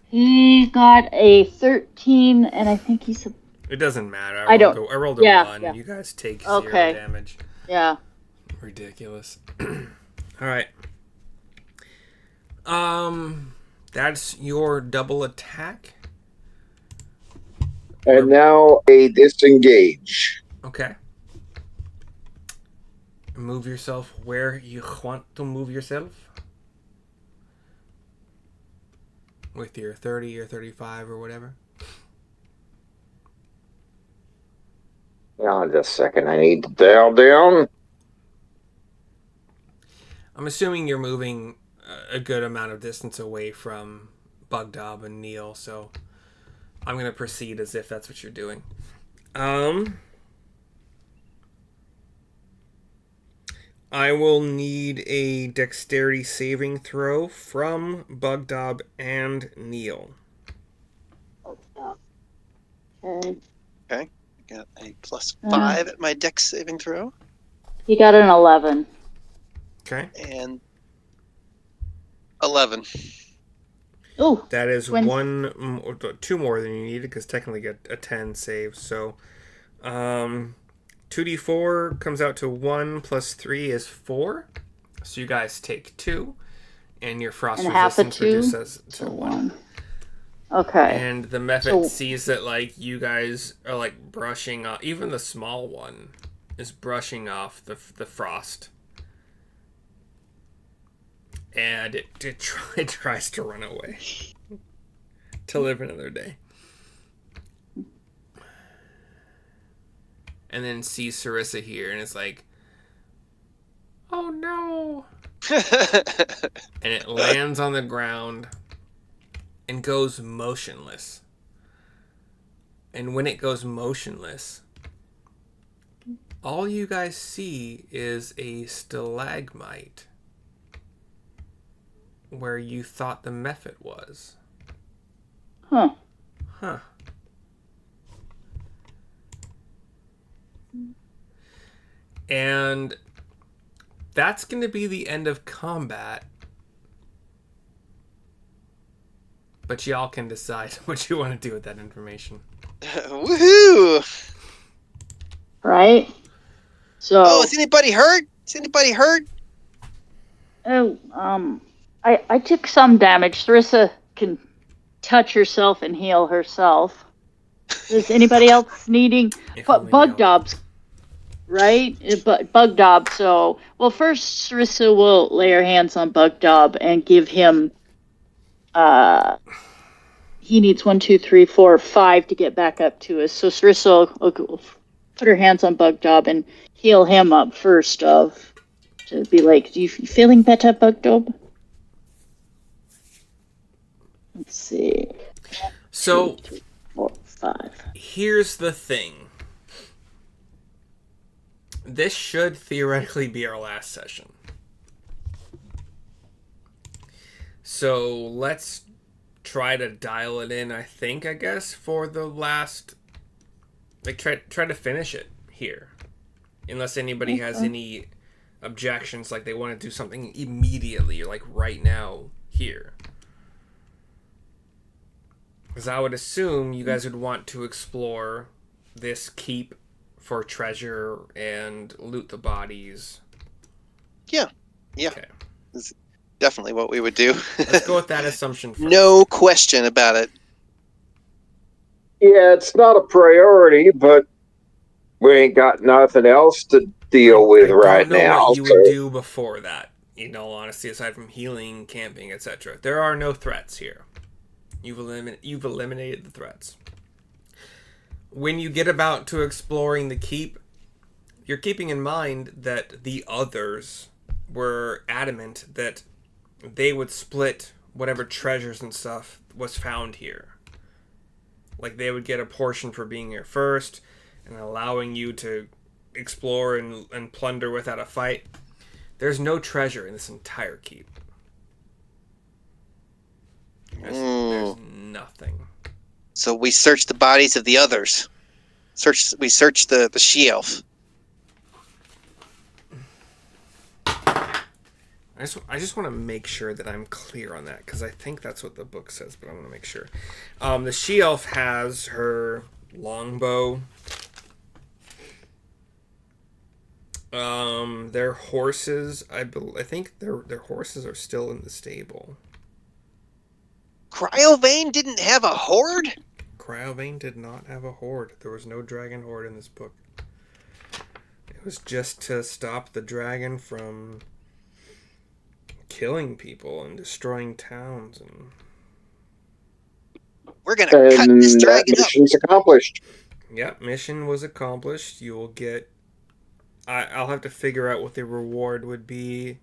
He got a 13, and I think he's a... It doesn't matter. I rolled a 1. Yeah. You guys take Okay. 0 damage. Yeah. Ridiculous. All right. That's your double attack. And now a disengage. Okay. Move yourself where you want to move yourself. With your 30 or 35 or whatever. Hang on just a second. I need to dial down. I'm assuming you're moving a good amount of distance away from Bugdob and Neil, so I'm going to proceed as if that's what you're doing. I will need a dexterity saving throw from Bugdob and Neil. Okay. Okay. Got a +5 at my dex saving throw. He got an 11. Okay. And 11. Oh, That is twins. 2 more than you needed because technically get a 10 save. So 2d4 comes out to 1 plus 3 is 4. So you guys take 2. And your frost And half a resistance 2 reduces to to 1. 1. Okay. And the method So- sees that like you guys are like brushing off, even the small one is brushing off the frost. And it tries to run away to live another day. And then sees Sarissa here and it's like, oh no. And it lands on the ground and goes motionless. And when it goes motionless, all you guys see is a stalagmite where you thought the method was. Huh. Huh. And that's going to be the end of combat. But y'all can decide what you want to do with that information. Woohoo! Right? So... Oh, is anybody hurt? Is anybody hurt? Oh, I took some damage. Sarissa can touch herself and heal herself. Is anybody else needing... But Bugdob's... Right? Bugdob, so... Well, first, Sarissa will lay her hands on Bugdob and give him... He needs 1, 2, 3, 4, 5 to get back up to us. So Sarissa will put her hands on Bugdob and heal him up first off. To be like, you feeling better, Bugdob? Let's see. So 2, 3, 4, 5. here's the thing. This should theoretically be our last session. So let's try to dial it in, I guess, for the last... Like, try to finish it here. Unless anybody has any objections, like they want to do something immediately, like right now, here. Because I would assume you guys would want to explore this keep for treasure and loot the bodies. Yeah. Okay. It's definitely what we would do. Let's go with that assumption first. No question about it. Yeah, it's not a priority, but we ain't got nothing else to deal with right now. I don't know what you would do before that, in all honesty, aside from healing, camping, etc. There are no threats here. You've eliminated the threats. When you get about to exploring the keep, you're keeping in mind that the others were adamant that they would split whatever treasures and stuff was found here. Like, they would get a portion for being here first and allowing you to explore and plunder without a fight. There's no treasure in this entire keep. There's nothing. So we searched the bodies of the others. We searched the she-elf. I just want to make sure that I'm clear on that, because I think that's what the book says, but I want to make sure. The she-elf has her longbow. Their horses, I think their horses are still in the stable. Cryovane didn't have a horde? Cryovane did not have a horde. There was no dragon horde in this book. It was just to stop the dragon from killing people and destroying towns. And we're going to cut this dragon up. Mission's accomplished. Yep, mission was accomplished. You will get... I'll have to figure out what the reward would be.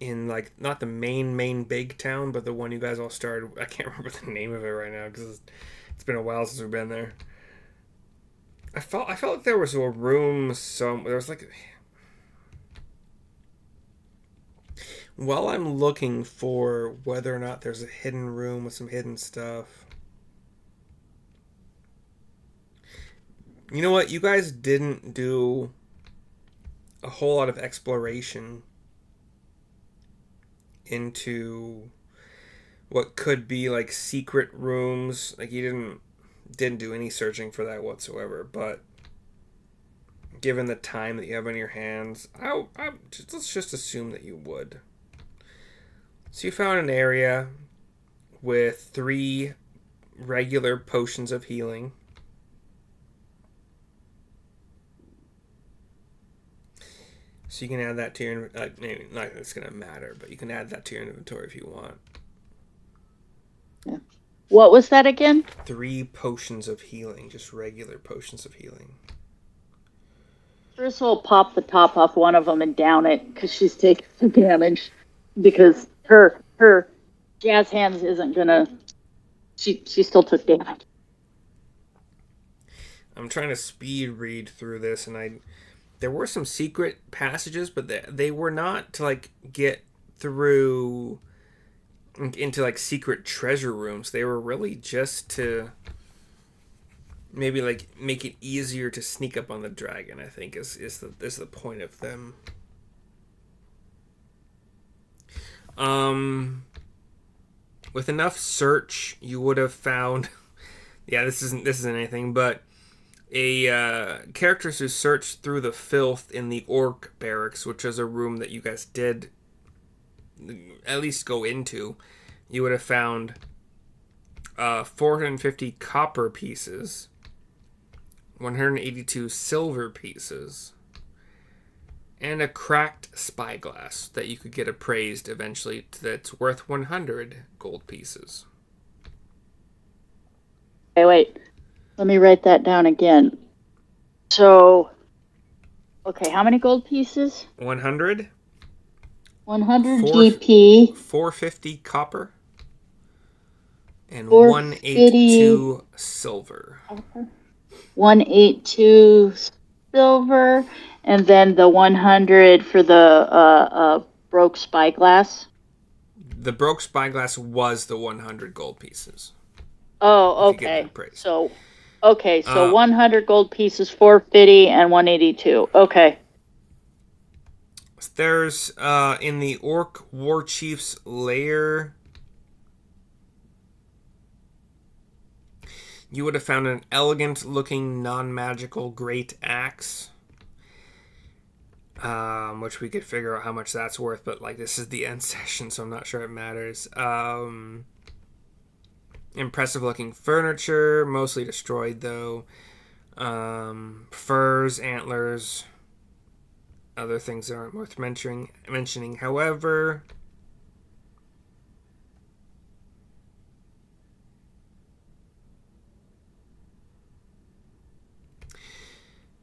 In, like, not the main big town, but the one you guys all started. I can't remember the name of it right now because it's been a while since we've been there. I felt like there was a room there was like... While I'm looking for whether or not there's a hidden room with some hidden stuff... You know what? You guys didn't do a whole lot of exploration into what could be like secret rooms. Like, you didn't do any searching for that whatsoever. But given the time that you have on your hands, let's just assume that you would. So you found an area with 3 regular potions of healing. So you can add that to your... maybe not that it's going to matter, but you can add that to your inventory if you want. Yeah. What was that again? 3 potions of healing. Just regular potions of healing. First, we'll pop the top off one of them and down it, because she's taking some damage. Because her jazz hands isn't going to... She still took damage. I'm trying to speed read through this, and there were some secret passages, but they were not to, like, get through into, like, secret treasure rooms. They were really just to maybe, like, make it easier to sneak up on the dragon, I think, is the point of them. With enough search, you would have found... Yeah, this isn't anything, but... characters who searched through the filth in the orc barracks, which is a room that you guys did at least go into, you would have found 450 copper pieces, 182 silver pieces, and a cracked spyglass that you could get appraised eventually that's worth 100 gold pieces. Hey, wait. Let me write that down again. So, okay, how many gold pieces? 100. 100 GP. 450 copper. and 450 182 silver. 182 silver, and then the 100 for the broke spyglass. The broke spyglass was the 100 gold pieces. Oh, If you get okay. that praise. So 100 gold pieces, 450, and 182. Okay. There's in the Orc War Chief's lair, you would have found an elegant looking non-magical great axe, which we could figure out how much that's worth, but like this is the end session, so I'm not sure it matters. Impressive looking furniture, mostly destroyed though. Furs, antlers, other things that aren't worth mentioning. However,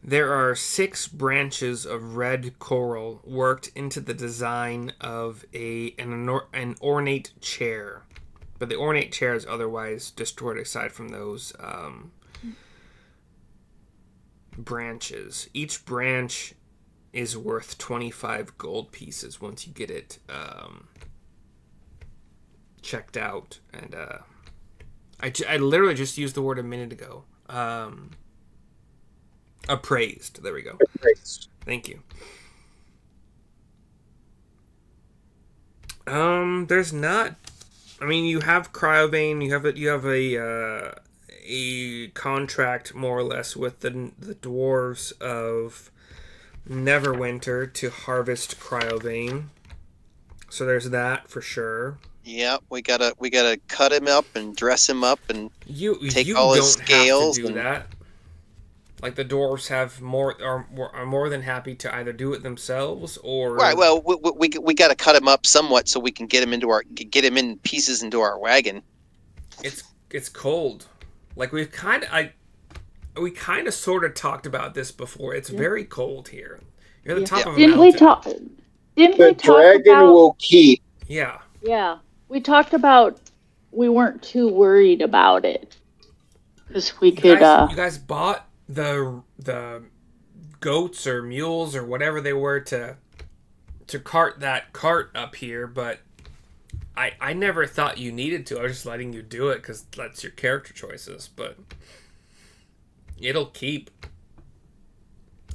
there are 6 branches of red coral worked into the design of an ornate chair. But the ornate chair is otherwise destroyed aside from those branches. Each branch is worth 25 gold pieces once you get it checked out. And I literally just used the word a minute ago. Appraised. There we go. Appraised. Thank you. There's not. I mean, you have Cryovane. You have a contract more or less with the dwarves of Neverwinter to harvest Cryovane. So there's that for sure. Yeah, we gotta cut him up and dress him up and take you all his don't scales have to do that. Like the dwarves are more than happy to either do it themselves or right. Well, we got to cut him up somewhat so we can get him in pieces into our wagon. It's cold. Like we kind of sort of talked about this before. It's very cold here. You're at the top of a Didn't mountain. The dragon will keep. Yeah. Yeah, we talked about we weren't too worried about it because we could. You guys bought the goats or mules or whatever they were to cart that cart up here, but I never thought you needed to. I was just letting you do it because that's your character choices, but it'll keep.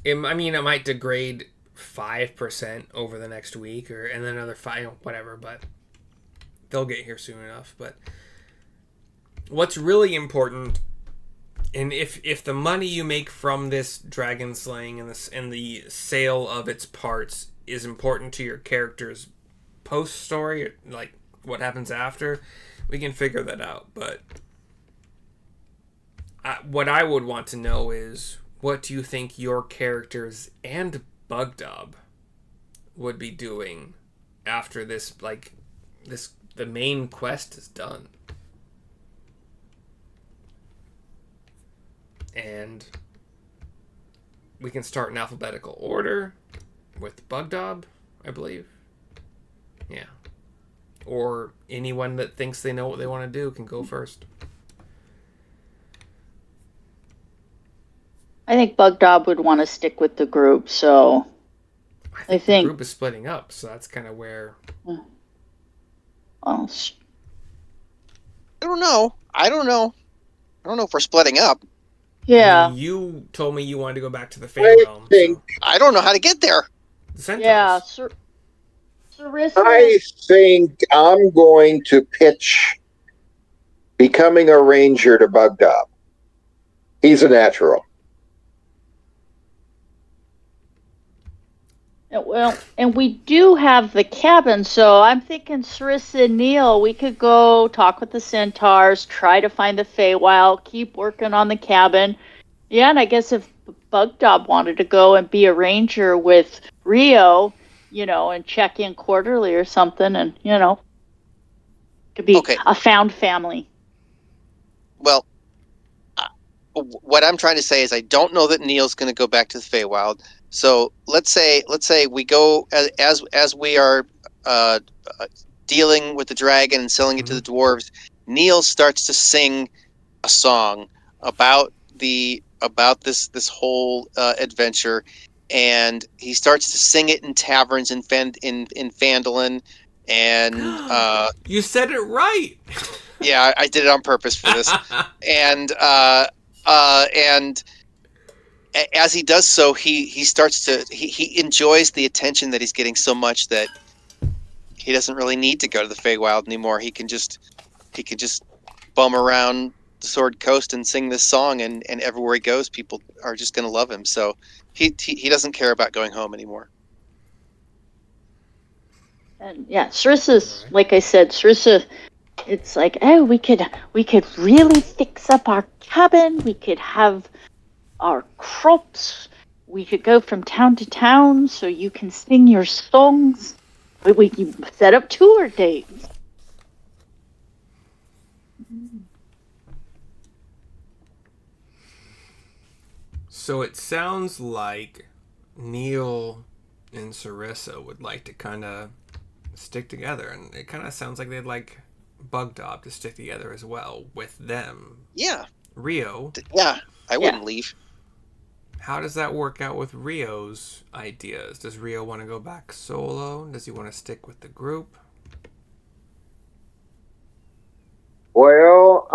It might degrade 5% over the next week and then another 5, whatever, but they'll get here soon enough. But what's really important, and if the money you make from this dragon slaying and the sale of its parts is important to your character's post story, like what happens after, we can figure that out. But what I would want to know is, what do you think your characters and Bugdob would be doing after this? Like the main quest is done. And we can start in alphabetical order with Bugdob, I believe. Yeah. Or anyone that thinks they know what they want to do can go first. I think Bugdob would want to stick with the group, so I think the group is splitting up, so that's kind of where. Well, I don't know. I don't know if we're splitting up. yeah. I mean, you told me you wanted to go back to the Fey Realm. So. I don't know how to get there. The Centaurs. Yeah, Sarissa. I think I'm going to pitch becoming a ranger to Bugdob. He's a natural. Well, and we do have the cabin, so I'm thinking Sarissa and Neil, we could go talk with the centaurs, try to find the Feywild, keep working on the cabin. Yeah, and I guess if Bugdob wanted to go and be a ranger with Rio, and check in quarterly or something, and, could be a found family. Well, what I'm trying to say is I don't know that Neil's going to go back to the Feywild. So let's say we go as we are dealing with the dragon and selling it to the dwarves. Neil starts to sing a song about this whole adventure, and he starts to sing it in taverns in Phandalin, and You said it right. yeah, I did it on purpose for this, and as he does so, he starts to he enjoys the attention that he's getting so much that he doesn't really need to go to the Feywild anymore. He can just bum around the Sword Coast and sing this song, and everywhere he goes, people are just going to love him. So he doesn't care about going home anymore. And yeah, Sarissa's, like I said, Sarissa, it's like, oh, we could really fix up our cabin. We could have our crops. We could go from town to town so you can sing your songs. We can set up tour dates. So it sounds like Neil and Sarissa would like to kind of stick together, and it kind of sounds like they'd like Bugdob to stick together as well with them. Yeah. Rio. Yeah, I wouldn't leave. How does that work out with Rio's ideas? Does Rio want to go back solo? Does he want to stick with the group? Well,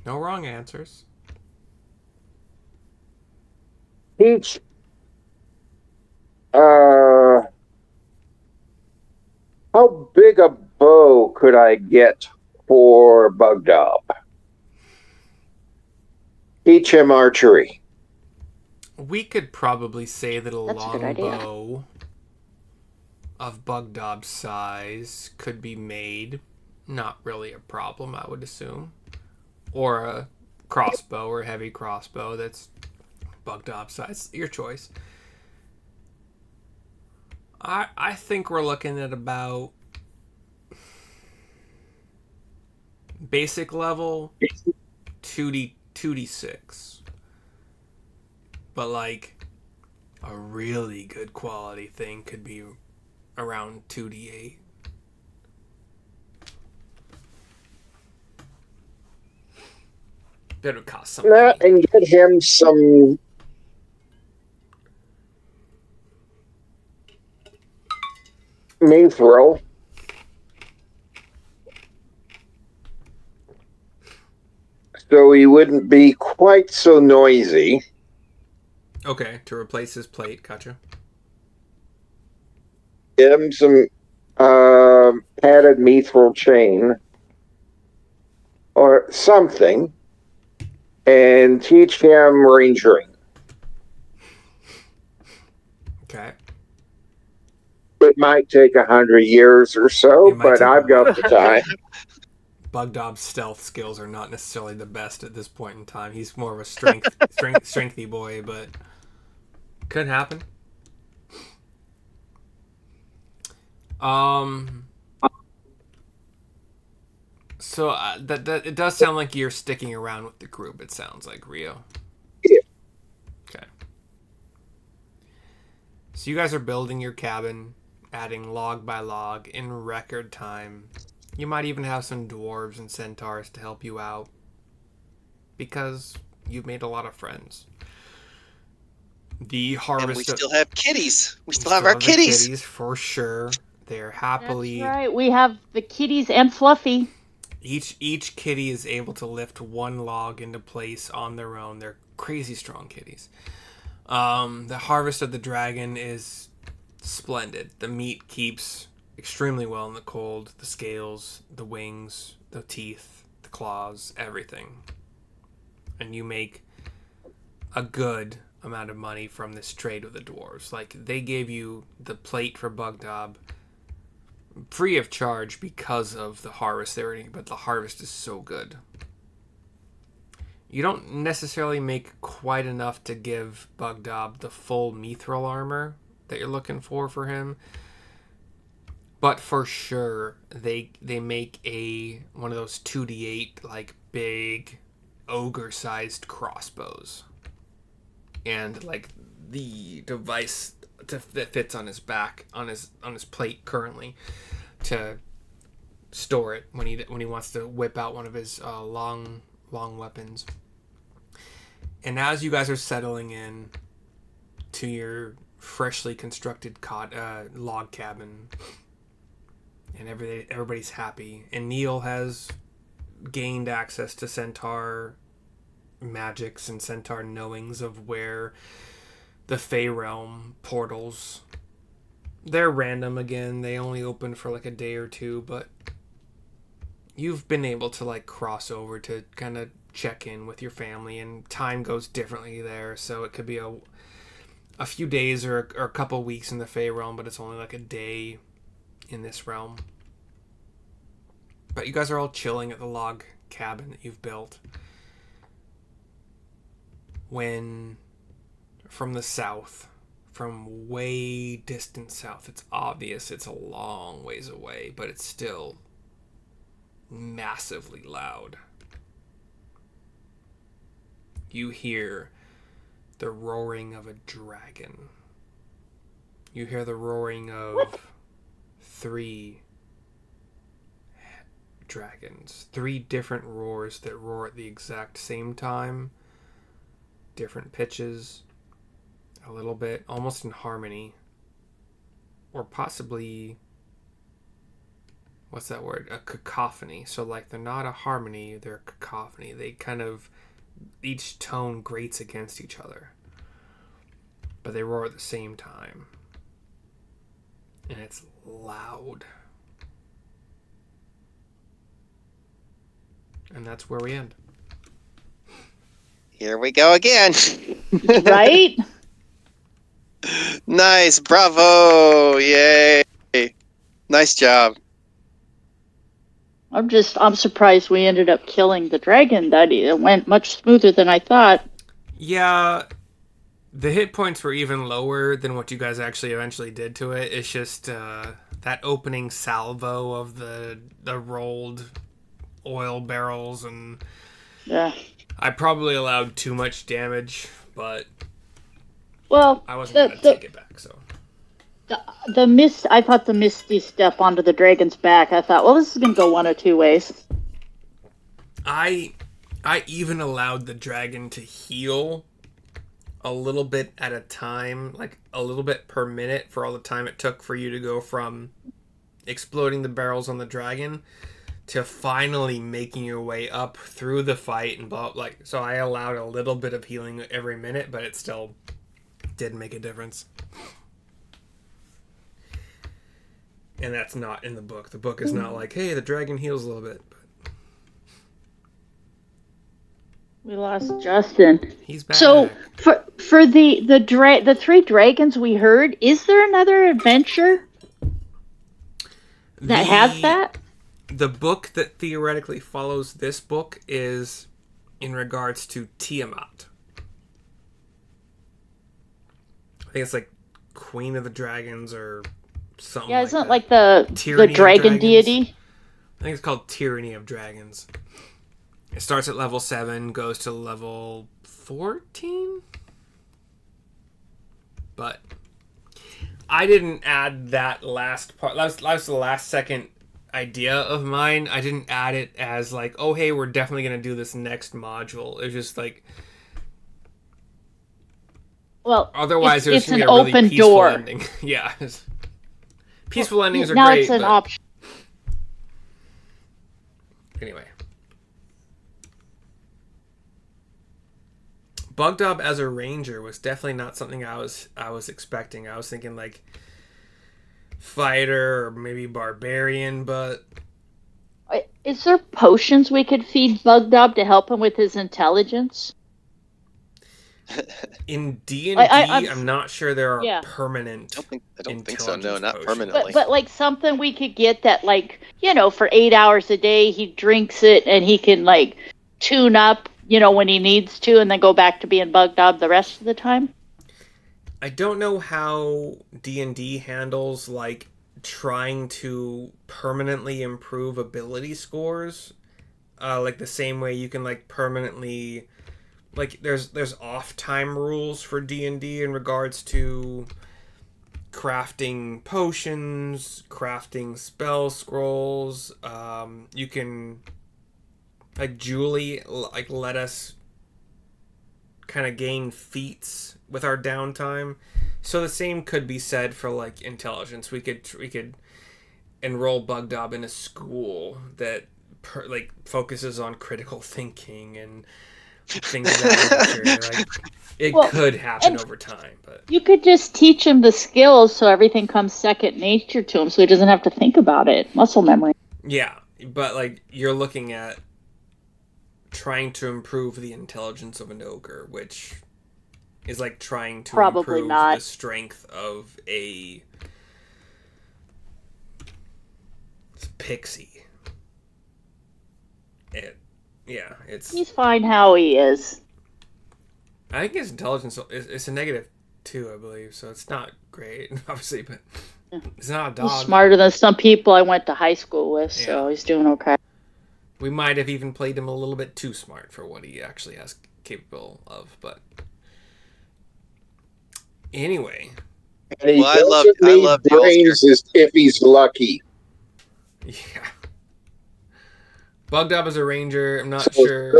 No wrong answers. Peach, how big a bow could I get for Bugdob? Teach him archery. We could probably say that a That's a good idea. longbow of Bugdob's size could be made. Not really a problem, I would assume. Or a crossbow or a heavy crossbow that's Bugdob's size. Your choice. I think we're looking at about basic level 2d6. But like a really good quality thing could be around 2d8. That would cost something. And get him some mithril. So he wouldn't be quite so noisy. Okay, to replace his plate, gotcha. Get him some padded mithril chain or something, and teach him rangering. Okay. It might take 100 years or so, It might but take a I've got the time. Bugdob's stealth skills are not necessarily the best at this point in time. He's more of a strengthy boy, but could happen. So that it does sound like you're sticking around with the group. It sounds like Rio. Yeah. Okay. So you guys are building your cabin, adding log by log in record time. You might even have some dwarves and centaurs to help you out because you've made a lot of friends. The harvest. And we still have kitties. We still we have our the kitties. for sure. They're happily. That's right. We have the kitties and Fluffy. Each kitty is able to lift one log into place on their own. They're crazy strong kitties. The harvest of the dragon is splendid. The meat keeps extremely well in the cold. The scales, the wings, the teeth, the claws, everything. And you make a good amount of money from this trade with the dwarves. Like, they gave you the plate for Bugdob free of charge because of the harvest they were eating, but the harvest is so good. You don't necessarily make quite enough to give Bugdob the full mithril armor that you're looking for him, but for sure they make one of those 2d8 like big ogre-sized crossbows, and like the device that fits on his back on his plate currently to store it when he wants to whip out one of his long weapons. And as you guys are settling in to your freshly constructed log cabin, and everybody's happy, and Neil has gained access to Centaur magics and Centaur knowings of where the Fey Realm portals. They're random again. They only open for like a day or two, but you've been able to like cross over to kind of check in with your family, and time goes differently there. So it could be a few days or a couple weeks in the Fey Realm, but it's only like a day in this realm. But you guys are all chilling at the log cabin that you've built when from the south, from way distant south, it's obvious it's a long ways away, but it's still massively loud. You hear the roaring of a dragon. You hear the roaring of 3 dragons. 3 different roars that roar at the exact same time. Different pitches. A little bit, almost in harmony. Or possibly, what's that word? A cacophony. So like they're not a harmony, they're a cacophony. They kind of, each tone grates against each other. But they roar at the same time. And it's loud. And that's where we end. Here we go again. Right? Nice, bravo, yay. Nice job. I'm surprised we ended up killing the dragon. It went much smoother than I thought. Yeah, the hit points were even lower than what you guys actually eventually did to it. It's just that opening salvo of the rolled oil barrels, and yeah, I probably allowed too much damage, but well, I wasn't going to take it back, so. The mist, I thought the misty step onto the dragon's back, I thought, well, this is going to go one of 2 ways. I even allowed the dragon to heal a little bit at a time, like a little bit per minute for all the time it took for you to go from exploding the barrels on the dragon to finally making your way up through the fight and so I allowed a little bit of healing every minute, but it still didn't make a difference. And that's not in the book. The book is not like, hey, the dragon heals a little bit. But We lost Justin. he's back. So for the 3 dragons we heard, is there another adventure that has that? The book that theoretically follows this book is in regards to Tiamat. I think it's like Queen of the Dragons or something. Yeah, like isn't that. it like the Tyranny of dragon Dragons. deity? I think it's called Tyranny of Dragons. It starts at level 7, goes to level 14? But I didn't add that last part. That was the last second idea of mine. I didn't add it as like, oh, hey, we're definitely going to do this next module. It was just like... Well, otherwise, it's going to an be a really open peaceful door. ending. Yeah. Peaceful endings are now great. it's an but... option. Anyway. Bugdob as a ranger was definitely not something I was expecting. I was thinking like fighter or maybe barbarian, but Is there potions we could feed Bugdob to help him with his intelligence? in D&D, I'm not sure there are permanent. I don't think so. No, not potions. permanently. But like something we could get that, like, for 8 hours a day he drinks it and he can like tune up, when he needs to, and then go back to being Bugdob the rest of the time. I don't know how D&D handles like trying to permanently improve ability scores, like the same way you can like permanently. Like there's off time rules for D&D in regards to crafting potions, crafting spell scrolls. You can, like, Julie, like, let us kind of gain feats with our downtime. So the same could be said for, like, intelligence. We could enroll Bugdob in a school that focuses on critical thinking and things of that nature. Like, it could happen over time, but you could just teach him the skills so everything comes second nature to him, so he doesn't have to think about it. Muscle memory. Yeah, but like you're looking at trying to improve the intelligence of an ogre, which is like trying to improve the strength of a pixie. He's fine how he is. I think his intelligence is a -2, I believe, so it's not great, obviously, but he's not a dog. He's smarter than some people I went to high school with, so he's doing okay. We might have even played him a little bit too smart for what he actually has capable of, but anyway. And he doesn't need brains if he's lucky. Yeah. Bugdob is a ranger. I'm not sure.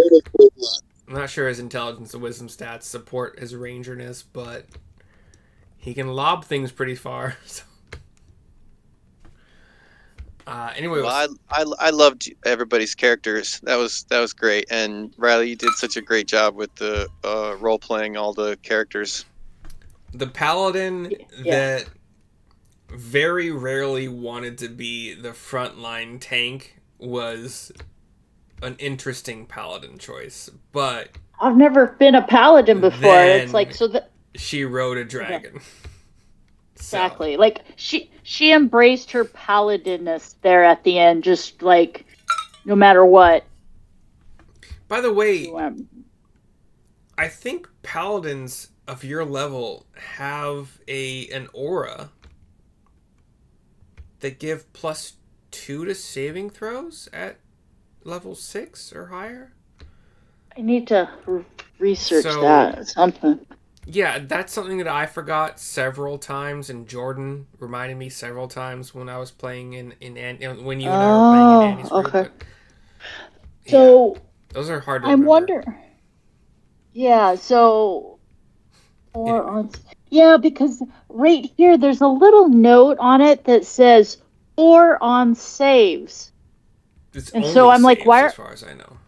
I'm not sure his intelligence and wisdom stats support his rangerness, but he can lob things pretty far. So. Anyway, well, I loved everybody's characters. That was great, and Riley, you did such a great job with the role playing all the characters. The paladin that very rarely wanted to be the frontline tank was an interesting paladin choice, but I've never been a paladin before. It's like so that she rode a dragon. Exactly. So. Like she embraced her paladinness there at the end, just like no matter what. By the way, I think paladins of your level have an aura that give +2 to saving throws at level 6 or higher. I need to research that. Something. Yeah, that's something that I forgot several times, and Jordan reminded me several times when I was playing when you and I were playing in Annie's group. Okay. But, so those are hard to remember. I wonder. Yeah. So. Because right here there's a little note on it that says 4 on saves. And so I'm like, why? As far as I know.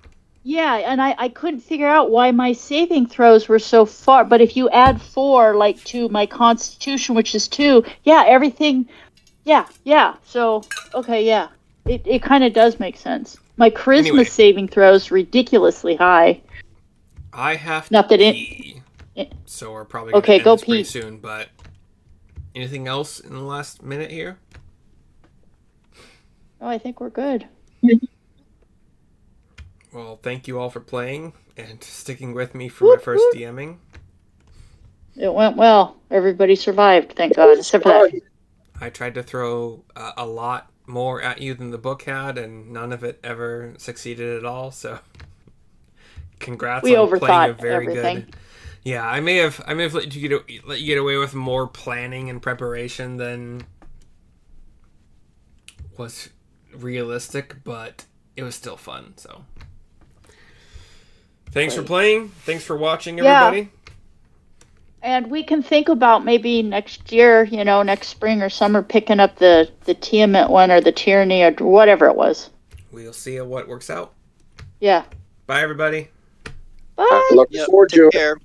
Yeah, and I couldn't figure out why my saving throws were so far. But if you add 4, like, to my Constitution, which is 2, everything. Yeah. So, okay, yeah. It kind of does make sense. My Charisma saving throws ridiculously high. I have to pee. So we're probably going to end this pretty soon. But anything else in the last minute here? Oh, I think we're good. Well, thank you all for playing and sticking with me for my first DMing. It went well. Everybody survived, thank God. Except for that. I tried to throw a lot more at you than the book had, and none of it ever succeeded at all. So, congrats on playing a very good. Yeah, I may have let you get away with more planning and preparation than was realistic, but it was still fun. So. Thanks for playing. Thanks for watching, everybody. Yeah. And we can think about maybe next year, next spring or summer, picking up the Tiamat one or the Tyranny or whatever it was. We'll see what works out. Yeah. Bye, everybody. Bye. Looking forward to it. Take care.